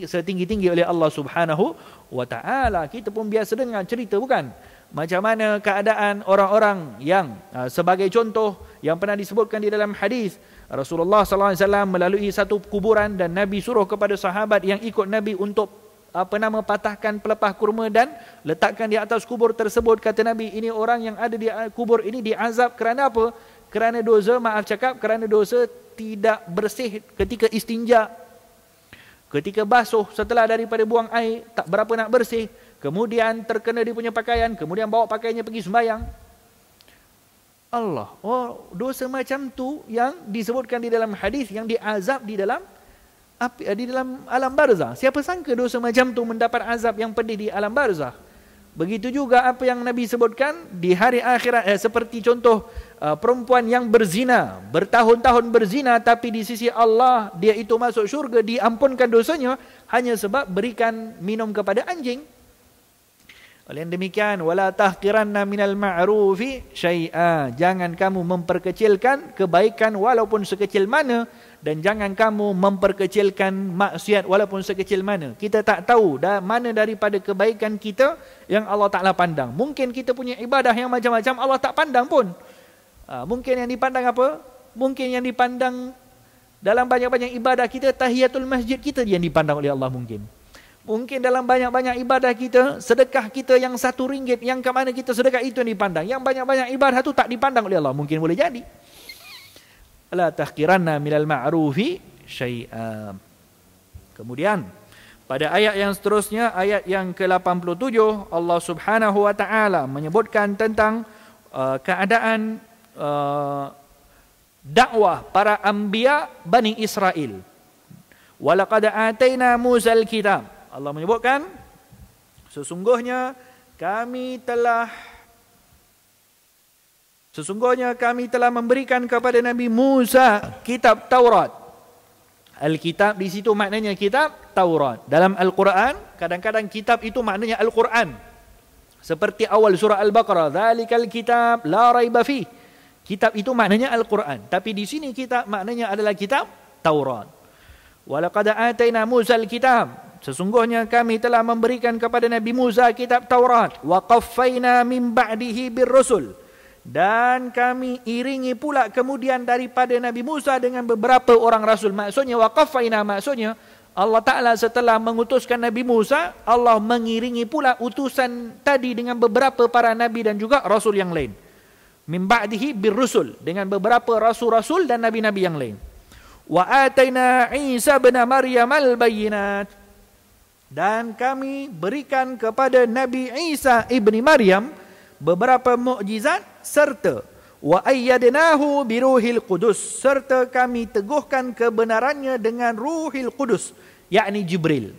setinggi-tinggi oleh Allah Subhanahu wa taala. Kita pun biasa dengar cerita, bukan? Macam mana keadaan orang-orang yang sebagai contoh yang pernah disebutkan di dalam hadis, Rasulullah sallallahu alaihi wasallam melalui satu kuburan dan Nabi suruh kepada sahabat yang ikut Nabi untuk patahkan pelepah kurma dan letakkan di atas kubur tersebut. Kata Nabi, ini orang yang ada di kubur ini diazab kerana apa? Kerana dosa, kerana dosa tidak bersih ketika istinja. Ketika basuh setelah daripada buang air, tak berapa nak bersih. Kemudian terkena dia punya pakaian, kemudian bawa pakaiannya pergi sembahyang. Allah, dosa macam tu yang disebutkan di dalam hadis, yang diazab di dalam alam barzah. Siapa sangka dosa macam tu mendapat azab yang pedih di alam barzah. Begitu juga apa yang Nabi sebutkan di hari akhirat, seperti contoh perempuan yang berzina, bertahun-tahun berzina, tapi di sisi Allah dia itu masuk syurga, diampunkan dosanya hanya sebab berikan minum kepada anjing. Oleh demikian, wala tahqiranna minal ma'rufi syai'a, jangan kamu memperkecilkan kebaikan walaupun sekecil mana, dan jangan kamu memperkecilkan maksiat walaupun sekecil mana. Kita tak tahu mana daripada kebaikan kita yang Allah Ta'ala pandang. Mungkin kita punya ibadah yang macam-macam Allah tak pandang pun. Mungkin yang dipandang apa? Mungkin yang dipandang dalam banyak-banyak ibadah kita, tahiyatul masjid kita yang dipandang oleh Allah mungkin. Mungkin dalam banyak-banyak ibadah kita, sedekah kita yang RM1, yang ke mana kita sedekah itu yang dipandang. Yang banyak-banyak ibadah itu tak dipandang oleh Allah. Mungkin boleh jadi. La tahqiranna minal ma'rufi syai'a. Kemudian pada ayat yang seterusnya, ayat yang ke-87, Allah Subhanahu wa taala menyebutkan tentang keadaan dakwah para anbiya Bani Israel. Walaqad ataina Musal kitab. Allah menyebutkan sesungguhnya kami telah memberikan kepada Nabi Musa kitab Taurat. Al-kitab di situ maknanya kitab Taurat. Dalam Al-Quran, kadang-kadang kitab itu maknanya Al-Quran. Seperti awal surah Al-Baqarah, dzalikal kitab la raiba fi. Kitab itu maknanya Al-Quran. Tapi di sini kitab maknanya adalah kitab Taurat. Walaqad ataina Musa al-kitab. Sesungguhnya kami telah memberikan kepada Nabi Musa kitab Taurat. Wa qaffayna min ba'dihi birrusul. Dan kami iringi pula kemudian daripada Nabi Musa dengan beberapa orang rasul. Maksudnya waqafaina, maksudnya Allah Ta'ala setelah mengutuskan Nabi Musa, Allah mengiringi pula utusan tadi dengan beberapa para nabi dan juga rasul yang lain. Min ba'dihi birrusul, dengan beberapa rasul-rasul dan nabi-nabi yang lain. Wa ataina Isa bin Maryam al-bayyinat. Dan kami berikan kepada Nabi Isa ibni Maryam beberapa mukjizat, serta wa ayyadnahu biruhil qudus, serta kami teguhkan kebenarannya dengan ruhil qudus, yakni Jibril.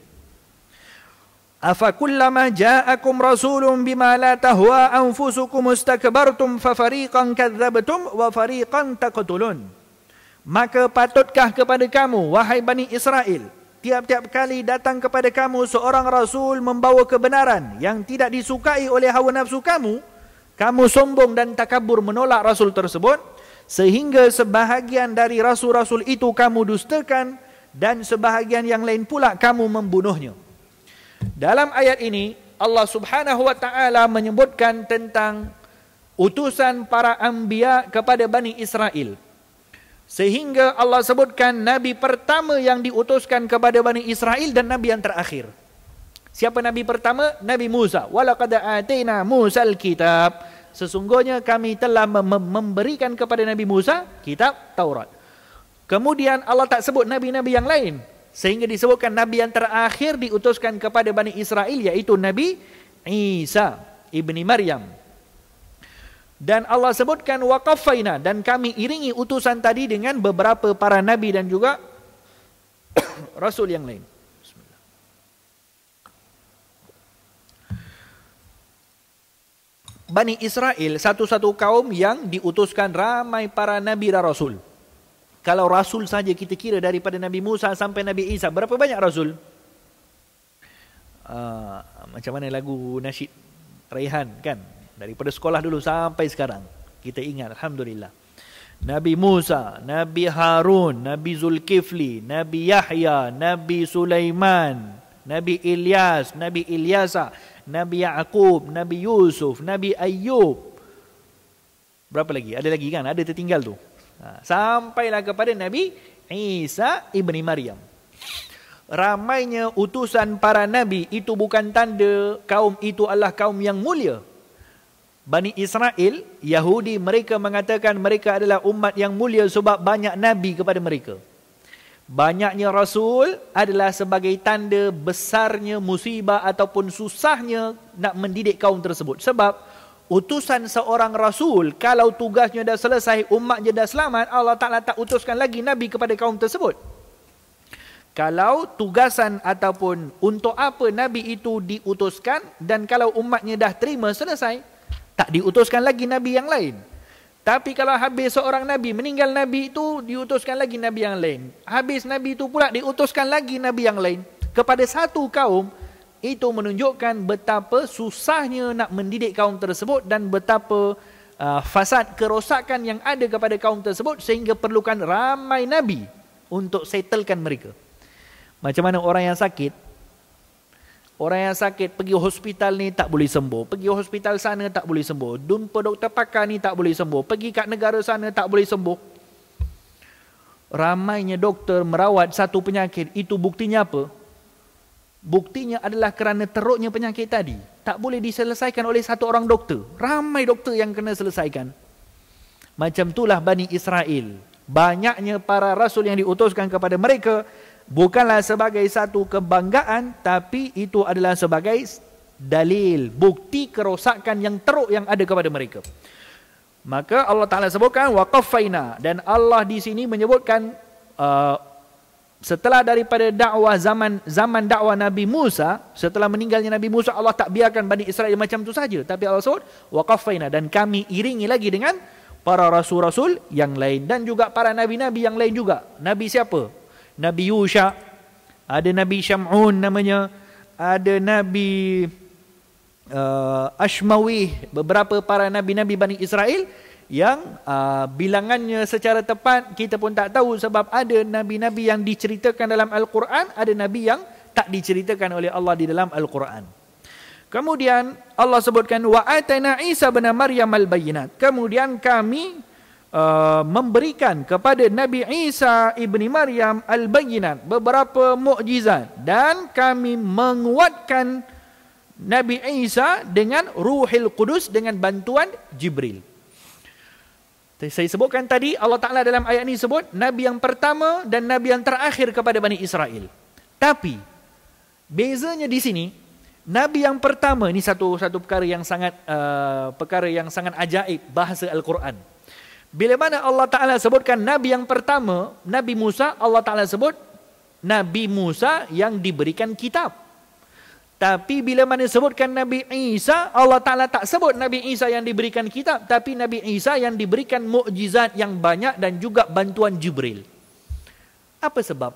Afa kullama ja'akum rasulun bima la tahwa anfusukum istakbartum fa fariqan kadzdzabtum wa fariqan taqtulun. Maka patutkah kepada kamu, wahai Bani Israel, tiap-tiap kali datang kepada kamu seorang rasul membawa kebenaran yang tidak disukai oleh hawa nafsu kamu, kamu sombong dan takabur menolak rasul tersebut, sehingga sebahagian dari rasul-rasul itu kamu dustakan dan sebahagian yang lain pula kamu membunuhnya. Dalam ayat ini Allah Subhanahu wa taala menyebutkan tentang utusan para anbiya kepada Bani Israel. Sehingga Allah sebutkan nabi pertama yang diutuskan kepada Bani Israel dan nabi yang terakhir. Siapa nabi pertama? Nabi Musa. Walaqad atina Musal kitab. Sesungguhnya kami telah memberikan kepada Nabi Musa kitab Taurat. Kemudian Allah tak sebut nabi-nabi yang lain, sehingga disebutkan nabi yang terakhir diutuskan kepada Bani Israel, yaitu Nabi Isa ibni Maryam. Dan Allah sebutkan waqafaina, dan kami iringi utusan tadi dengan beberapa para nabi dan juga rasul yang lain. Bani Israel satu-satu kaum yang diutuskan ramai para nabi dan rasul. Kalau rasul saja kita kira daripada Nabi Musa sampai Nabi Isa, berapa banyak rasul? Macam mana lagu nasyid Raihan kan? Daripada sekolah dulu sampai sekarang kita ingat, alhamdulillah. Nabi Musa, Nabi Harun, Nabi Zulkifli, Nabi Yahya, Nabi Sulaiman, Nabi Ilyas, Nabi Ilyasa, Nabi Yaqub, Nabi Yusuf, Nabi Ayyub. Berapa lagi? Ada lagi kan? Ada tertinggal tu. Sampailah kepada Nabi Isa ibni Maryam. Ramainya utusan para nabi itu bukan tanda kaum itu adalah kaum yang mulia. Bani Israel, Yahudi, mereka mengatakan mereka adalah umat yang mulia sebab banyak nabi kepada mereka. Banyaknya rasul adalah sebagai tanda besarnya musibah ataupun susahnya nak mendidik kaum tersebut. Sebab utusan seorang rasul, kalau tugasnya dah selesai, umatnya dah selamat, Allah Ta'ala tak utuskan lagi nabi kepada kaum tersebut. Kalau tugasan ataupun untuk apa nabi itu diutuskan, dan kalau umatnya dah terima selesai, tak diutuskan lagi nabi yang lain. Tapi kalau habis seorang nabi, meninggal nabi itu, diutuskan lagi nabi yang lain. Habis nabi itu pula diutuskan lagi nabi yang lain. Kepada satu kaum, itu menunjukkan betapa susahnya nak mendidik kaum tersebut dan betapa fasad, kerosakan yang ada kepada kaum tersebut, sehingga perlukan ramai nabi untuk settlekan mereka. Macam mana orang yang sakit? Orang yang sakit pergi hospital ni tak boleh sembuh, pergi hospital sana tak boleh sembuh, jumpa doktor pakar ni tak boleh sembuh, pergi kat negara sana tak boleh sembuh. Ramainya doktor merawat satu penyakit, itu buktinya apa? Buktinya adalah kerana teruknya penyakit tadi tak boleh diselesaikan oleh satu orang doktor. Ramai doktor yang kena selesaikan. Macam itulah Bani Israel. Banyaknya para rasul yang diutuskan kepada mereka bukanlah sebagai satu kebanggaan, tapi itu adalah sebagai dalil, bukti kerosakan yang teruk yang ada kepada mereka. Maka Allah Ta'ala sebutkan waqafaina, dan Allah di sini menyebutkan setelah daripada dakwah zaman dakwah Nabi Musa, setelah meninggalnya Nabi Musa, Allah tak biarkan Bani Israel macam tu saja, tapi Allah sebut waqafaina, dan kami iringi lagi dengan para rasul-rasul yang lain dan juga para nabi-nabi yang lain juga. Nabi siapa? Nabi Yusha, ada Nabi Syam'un namanya, ada Nabi Ashmawih, beberapa para nabi-nabi Bani Israel yang bilangannya secara tepat kita pun tak tahu, sebab ada nabi-nabi yang diceritakan dalam Al-Quran, ada nabi yang tak diceritakan oleh Allah di dalam Al-Quran. Kemudian Allah sebutkan wa atana Isa bin Maryam al-bayyinat. Kemudian kami memberikan kepada Nabi Isa ibni Maryam al-bayyinat, beberapa mukjizat, dan kami menguatkan Nabi Isa dengan Ruhul Qudus, dengan bantuan Jibril. Saya sebutkan tadi, Allah Ta'ala dalam ayat ini sebut Nabi yang pertama dan Nabi yang terakhir kepada Bani Israel. Tapi bezanya di sini, Nabi yang pertama, ini satu perkara yang sangat ajaib bahasa Al-Quran. Bila mana Allah Ta'ala sebutkan Nabi yang pertama, Nabi Musa, Allah Ta'ala sebut Nabi Musa yang diberikan kitab. Tapi bila mana sebutkan Nabi Isa, Allah Ta'ala tak sebut Nabi Isa yang diberikan kitab, tapi Nabi Isa yang diberikan mukjizat yang banyak dan juga bantuan Jibril. Apa sebab?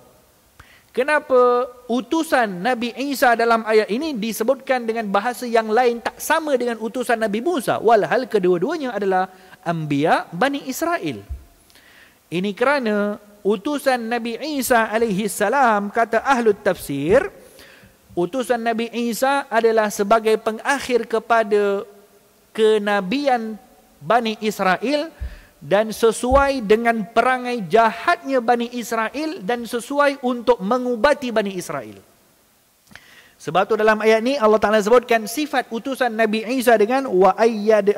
Kenapa utusan Nabi Isa dalam ayat ini disebutkan dengan bahasa yang lain tak sama dengan utusan Nabi Musa? Walhal kedua-duanya adalah Anbiya Bani Israel. Ini kerana utusan Nabi Isa alaihi salam, kata ahlu tafsir, utusan Nabi Isa adalah sebagai pengakhir kepada kenabian Bani Israel dan sesuai dengan perangai jahatnya Bani Israel dan sesuai untuk mengubati Bani Israel. Sebab tu dalam ayat ni Allah Ta'ala sebutkan sifat utusan Nabi Isa dengan wa ayyad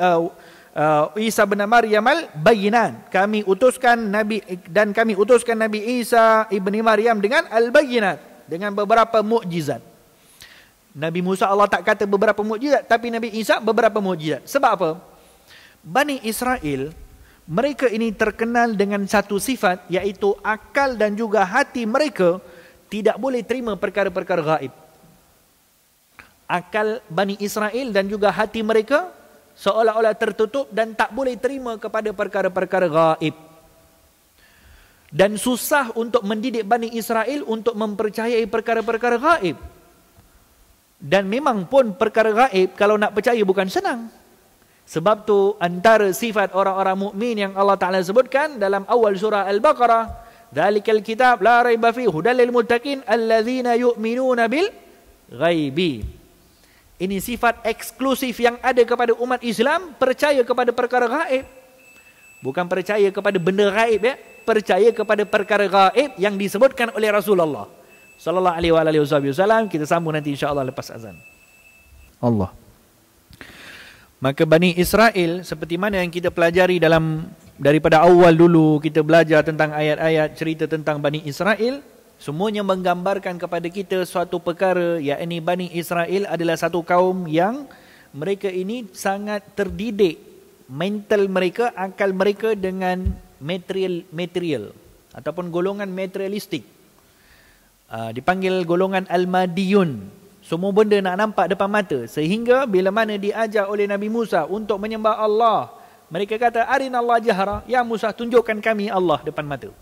Isa bin Maryam al-bayyinat. Kami utuskan Nabi Isa ibni Maryam dengan al-bayyinat, dengan beberapa mukjizat. Nabi Musa Allah tak kata beberapa mukjizat, tapi Nabi Isa beberapa mukjizat. Sebab apa? Bani Israel, mereka ini terkenal dengan satu sifat, iaitu akal dan juga hati mereka tidak boleh terima perkara-perkara gaib. Akal Bani Israel dan juga hati mereka seolah-olah tertutup dan tak boleh terima kepada perkara-perkara gaib. Dan susah untuk mendidik Bani Israel untuk mempercayai perkara-perkara gaib. Dan memang pun perkara gaib kalau nak percaya bukan senang. Sebab tu antara sifat orang-orang mukmin yang Allah Ta'ala sebutkan dalam awal surah Al-Baqarah, "Dzalikal kitab la raiba fihi hudal lil muttaqin alladzina yu'minuna bil ghaibi." Ini sifat eksklusif yang ada kepada umat Islam, percaya kepada perkara gaib. Bukan percaya kepada benda gaib, ya, percaya kepada perkara gaib yang disebutkan oleh Rasulullah sallallahu alaihi wasallam. Kita sambung nanti insya-Allah lepas azan. Allah. Maka Bani Israel, seperti mana yang kita pelajari daripada awal dulu, kita belajar tentang ayat-ayat cerita tentang Bani Israel, semuanya menggambarkan kepada kita suatu perkara, yakni Bani Israel adalah satu kaum yang mereka ini sangat terdidik mental mereka, akal mereka dengan material ataupun golongan materialistik. Dipanggil golongan Al-Madiyun. Semua benda nak nampak depan mata. Sehingga bila mana diajar oleh Nabi Musa untuk menyembah Allah, mereka kata, "Arinallah jahra." Ya Musa, tunjukkan kami Allah depan mata.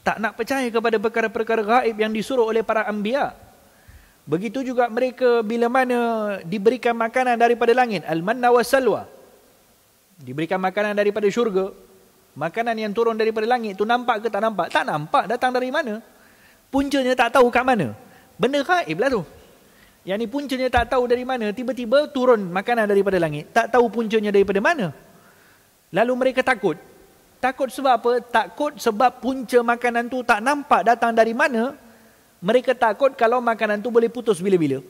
Tak nak percaya kepada perkara-perkara gaib yang disuruh oleh para anbiya. Begitu juga mereka bila mana diberikan makanan daripada langit, al-manna wa salwa. Diberikan makanan daripada syurga. Makanan yang turun daripada langit itu nampak ke tak nampak? Tak nampak, datang dari mana? Puncanya tak tahu kat mana. Benda gaib lah tu. Yang ni puncanya tak tahu dari mana. Tiba-tiba turun makanan daripada langit. Tak tahu puncanya daripada mana. Lalu mereka takut. Takut sebab apa? Takut sebab punca makanan tu tak nampak datang dari mana. Mereka takut kalau makanan tu boleh putus bila-bila.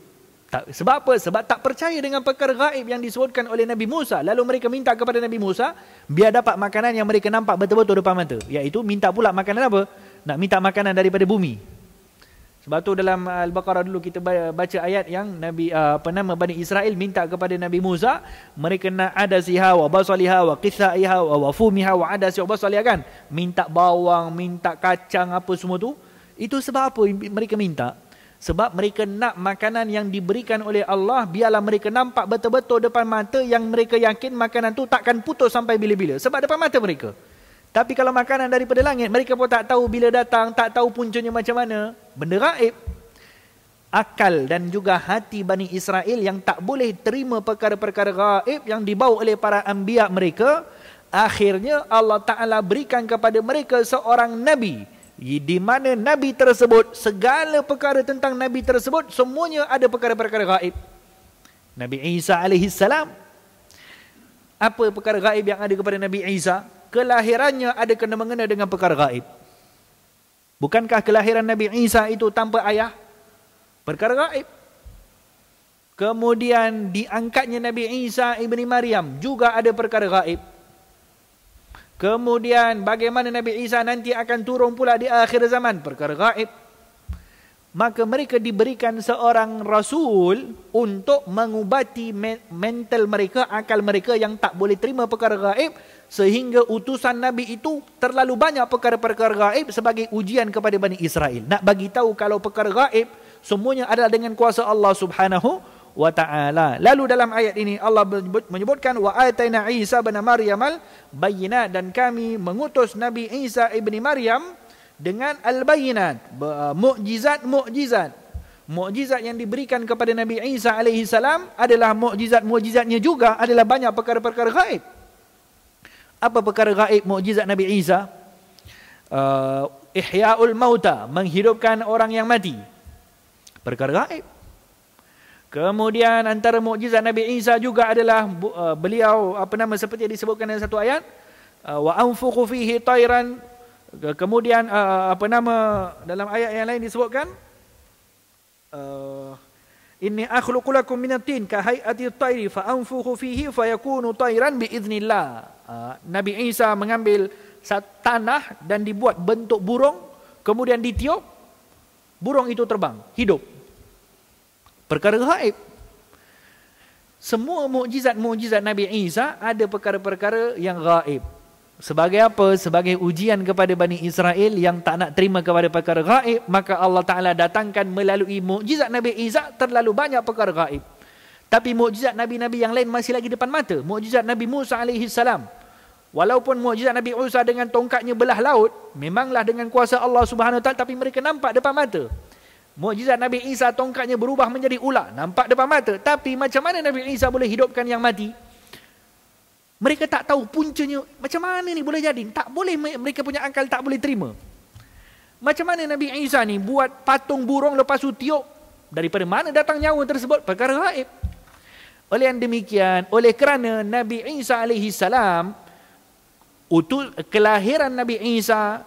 Sebab apa? Sebab tak percaya dengan perkara gaib yang disebutkan oleh Nabi Musa. Lalu mereka minta kepada Nabi Musa biar dapat makanan yang mereka nampak betul-betul depan mata. Iaitu minta pula makanan apa? Nak minta makanan daripada bumi. Sebab tu dalam Al-Baqarah dulu kita baca ayat yang Bani Israel minta kepada Nabi Musa, mereka nak adasiha wa basaliha wa qithaiha wa fumiha wa adasi wa basaliha, kan? Minta bawang, minta kacang, apa semua tu. Itu sebab apa mereka minta? Sebab mereka nak makanan yang diberikan oleh Allah, biarlah mereka nampak betul-betul depan mata, yang mereka yakin makanan tu takkan putus sampai bila-bila. Sebab depan mata mereka. Tapi kalau makanan daripada langit, mereka pun tak tahu bila datang, tak tahu puncanya macam mana. Benda gaib. Akal dan juga hati Bani Israel yang tak boleh terima perkara-perkara gaib yang dibawa oleh para anbiya mereka, akhirnya Allah Ta'ala berikan kepada mereka seorang Nabi. Di mana Nabi tersebut, segala perkara tentang Nabi tersebut, semuanya ada perkara-perkara gaib. Nabi Isa AS. Apa perkara gaib yang ada kepada Nabi Isa? Kelahirannya ada kena-mengena dengan perkara gaib. Bukankah kelahiran Nabi Isa itu tanpa ayah? Perkara gaib. Kemudian diangkatnya Nabi Isa ibni Maryam, juga ada perkara gaib. Kemudian bagaimana Nabi Isa nanti akan turun pula di akhir zaman, perkara gaib. Maka mereka diberikan seorang Rasul untuk mengubati mental mereka, akal mereka yang tak boleh terima perkara gaib, sehingga utusan Nabi itu terlalu banyak perkara-perkara gaib sebagai ujian kepada Bani Israel. Nak bagi tahu kalau perkara gaib semuanya adalah dengan kuasa Allah Subhanahu wa ta'ala. Lalu dalam ayat ini Allah menyebutkan wa ataina Isa bin Maryamal bayyinat, dan kami mengutus Nabi Isa ibni Maryam dengan al-bayyinat, mukjizat-mukjizat. Mukjizat yang diberikan kepada Nabi Isa alaihi salam adalah mukjizat-mukjizatnya juga adalah banyak perkara-perkara gaib. Apa perkara gaib mukjizat Nabi Isa? Ihya'ul mauta, menghidupkan orang yang mati. Perkara gaib. Kemudian antara mukjizat Nabi Isa juga adalah beliau seperti yang disebutkan dalam satu ayat, wa anfukhu fihi tayran. Kemudian dalam ayat yang lain disebutkan, inni akhluqu lakum minatin ka hay'ati at-tayri fa anfukhu fihi fayakunu tayran biiznillah. Nabi Isa mengambil tanah dan dibuat bentuk burung, kemudian ditiup, burung itu terbang, hidup. Perkara gaib. Semua mukjizat-mukjizat Nabi Isa ada perkara-perkara yang gaib. Sebagai apa? Sebagai ujian kepada Bani Israel yang tak nak terima kepada perkara gaib, maka Allah Ta'ala datangkan melalui mukjizat Nabi Isa terlalu banyak perkara gaib. Tapi mukjizat Nabi-Nabi yang lain masih lagi depan mata. Mukjizat Nabi Musa alaihi salam, walaupun mukjizat Nabi Musa dengan tongkatnya belah laut, memanglah dengan kuasa Allah Subhanahu Wa Ta'ala, tapi mereka nampak depan mata. Mukjizat Nabi Isa, tongkatnya berubah menjadi ular, nampak depan mata. Tapi macam mana Nabi Isa boleh hidupkan yang mati? Mereka tak tahu puncanya macam mana ni boleh jadi. Tak boleh, mereka punya akal tak boleh terima. Macam mana Nabi Isa ni buat patung burung lepas tu tiup? Daripada mana datang nyawa tersebut? Perkara gaib. Oleh yang demikian, oleh kerana Nabi Isa alaihi salam, kelahiran Nabi Isa,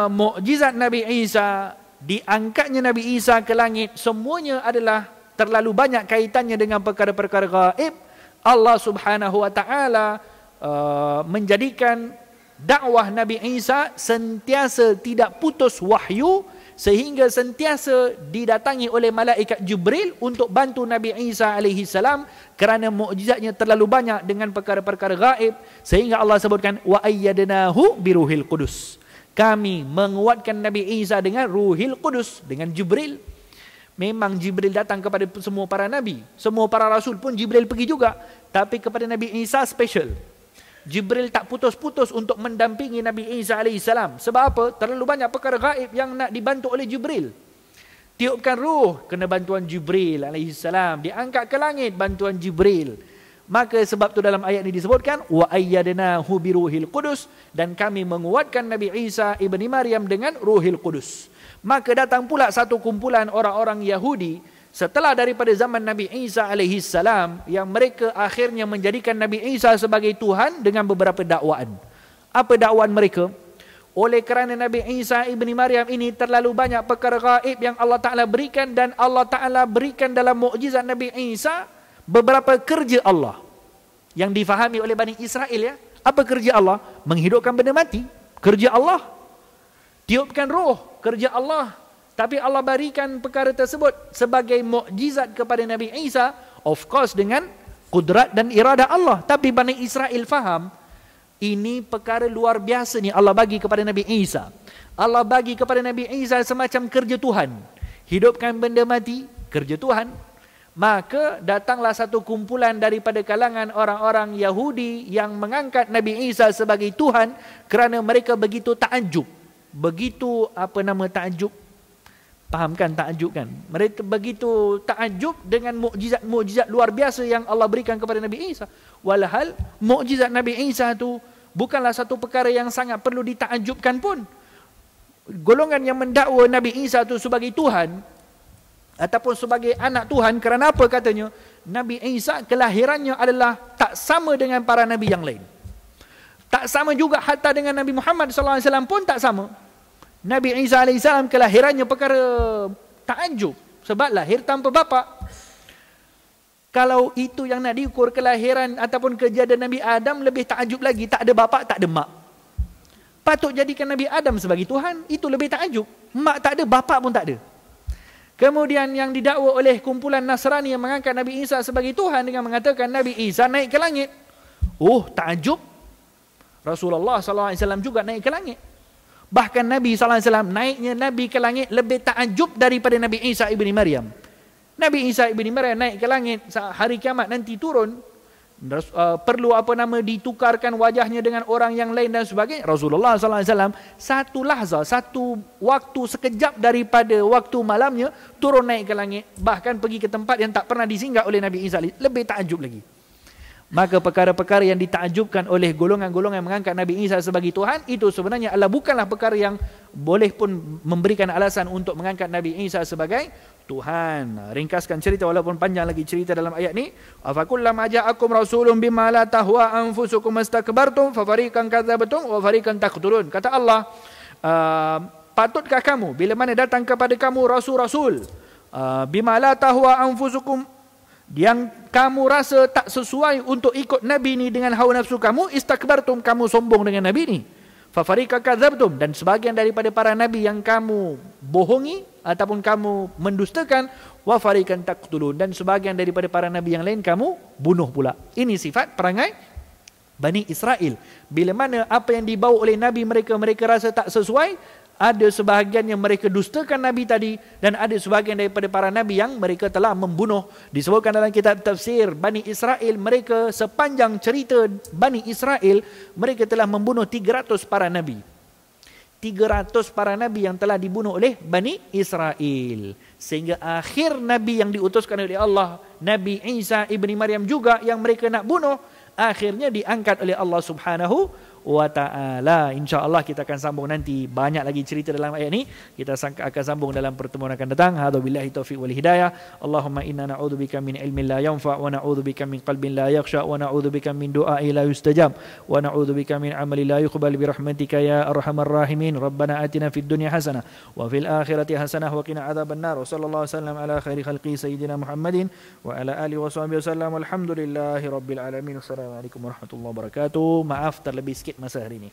mukjizat Nabi Isa, diangkatnya Nabi Isa ke langit, semuanya adalah terlalu banyak kaitannya dengan perkara-perkara gaib. Allah Subhanahu Wa Ta'ala menjadikan dakwah Nabi Isa sentiasa tidak putus wahyu, sehingga sentiasa didatangi oleh malaikat Jibril untuk bantu Nabi Isa alaihi salam, kerana mukjizatnya terlalu banyak dengan perkara-perkara gaib, sehingga Allah sebutkan wa ayyadnahu biruhil qudus. Kami menguatkan Nabi Isa dengan Ruhil Qudus, dengan Jibril. Memang Jibril datang kepada semua para nabi, semua para rasul pun Jibril pergi juga, tapi kepada Nabi Isa special. Jibril tak putus-putus untuk mendampingi Nabi Isa alaihi salam. Sebab apa? Terlalu banyak perkara gaib yang nak dibantu oleh Jibril. Tiupkan ruh, kena bantuan Jibril alaihi salam. Diangkat ke langit, bantuan Jibril. Maka sebab tu dalam ayat ini disebutkan wa ayyadnahu biruhil qudus, dan kami menguatkan Nabi Isa ibni Maryam dengan Ruhil Qudus. Maka datang pula satu kumpulan orang-orang Yahudi setelah daripada zaman Nabi Isa alaihi salam, yang mereka akhirnya menjadikan Nabi Isa sebagai Tuhan dengan beberapa dakwaan. Apa dakwaan mereka? Oleh kerana Nabi Isa ibni Maryam ini terlalu banyak perkara gaib yang Allah Ta'ala berikan, dan Allah Ta'ala berikan dalam mukjizat Nabi Isa beberapa kerja Allah yang difahami oleh Bani Israel. Apa kerja Allah? Menghidupkan benda mati, kerja Allah. Tiupkan roh, kerja Allah. Tapi Allah berikan perkara tersebut sebagai mukjizat kepada Nabi Isa, of course dengan kudrat dan irada Allah. Tapi Bani Israel faham, ini perkara luar biasa ni Allah bagi kepada Nabi Isa. Allah bagi kepada Nabi Isa semacam kerja Tuhan. Hidupkan benda mati, kerja Tuhan. Maka datanglah satu kumpulan daripada kalangan orang-orang Yahudi yang mengangkat Nabi Isa sebagai Tuhan, kerana mereka begitu takjub. Begitu takjub. Fahamkan takjub kan? Mereka begitu takjub dengan mukjizat-mukjizat luar biasa yang Allah berikan kepada Nabi Isa. Walhal mukjizat Nabi Isa tu bukanlah satu perkara yang sangat perlu ditakjubkan pun. Golongan yang mendakwa Nabi Isa tu sebagai Tuhan ataupun sebagai anak Tuhan, kerana apa katanya? Nabi Isa kelahirannya adalah tak sama dengan para nabi yang lain. Tak sama juga hatta dengan Nabi Muhammad SAW pun tak sama. Nabi Isa AS kelahirannya perkara takjub, sebab lahir tanpa bapa. Kalau itu yang nak diukur kelahiran ataupun kejadian Nabi Adam, lebih takjub lagi. Tak ada bapa, tak ada mak. Patut jadikan Nabi Adam sebagai Tuhan, itu lebih takjub. Mak tak ada, bapa pun tak ada. Kemudian yang didakwa oleh kumpulan Nasrani yang mengangkat Nabi Isa sebagai Tuhan dengan mengatakan Nabi Isa naik ke langit. Oh, takjub. Rasulullah SAW juga naik ke langit. Bahkan Nabi SAW, naiknya Nabi ke langit lebih takjub daripada Nabi Isa ibni Maryam. Nabi Isa ibni Maryam naik ke langit, hari kiamat nanti turun, perlu ditukarkan wajahnya dengan orang yang lain dan sebagainya. Rasulullah SAW satu lahzah, satu waktu sekejap daripada waktu malamnya turun naik ke langit, bahkan pergi ke tempat yang tak pernah disinggah oleh Nabi Isa, lebih takjub lagi. Maka perkara-perkara yang ditakjubkan oleh golongan-golongan yang mengangkat Nabi Isa sebagai Tuhan, itu sebenarnya bukanlah perkara yang boleh pun memberikan alasan untuk mengangkat Nabi Isa sebagai Tuhan. Ringkaskan cerita walaupun panjang lagi cerita dalam ayat ni. Afakullam aja'akum rasulun bima la tahwa anfusukum astakbartum fafariqan kadzabtum wa fariqan taqtulun. Kata Allah, patutkah kamu bila mana datang kepada kamu rasul-rasul bima la tahwa anfusukum, yang kamu rasa tak sesuai untuk ikut Nabi ni dengan hawa nafsu kamu, istakbartum, kamu sombong dengan Nabi ni. Fafariqan kadzabtum, dan sebahagian daripada para nabi yang kamu bohongi ataupun kamu mendustakan, wa fariqan taqtulun, dan sebahagian daripada para nabi yang lain kamu bunuh pula. Ini sifat perangai Bani Israel. Bila mana apa yang dibawa oleh nabi mereka rasa tak sesuai, ada sebahagian yang mereka dustakan Nabi tadi, dan ada sebahagian daripada para Nabi yang mereka telah membunuh. Disebutkan dalam kitab tafsir, Bani Israel, mereka sepanjang cerita Bani Israel, mereka telah membunuh 300 para Nabi. 300 para Nabi yang telah dibunuh oleh Bani Israel. Sehingga akhir Nabi yang diutuskan oleh Allah, Nabi Isa ibni Maryam juga yang mereka nak bunuh, akhirnya diangkat oleh Allah Subhanahu wa ta'ala. InsyaAllah kita akan sambung nanti. Banyak lagi cerita dalam ayat ni. Kita akan sambung dalam pertemuan akan datang. Hadza billahi taufiq wal hidayah. Allahumma inna na'udzubika min ilmin la yanfa' wa na'udzubika min qalbin la yakhsha' wa na'udzubika min du'a'i la yustajab wa na'udzubika min amali la yuqbal bi rahmatika ya arhamar rahimin. Rabbana atina fid dunya hasanah wa fil akhirati hasanah wa qina adzaban nar. Wa sallallahu wasallam ala khairi khalqi sayyidina Muhammadin wa ala alihi wa sahbihi wasallam. Alhamdulillahi rabbil alamin. Wassalamualaikum warahmatullahi wabarakatuh. Maaf terlebih sikit masa hari ini.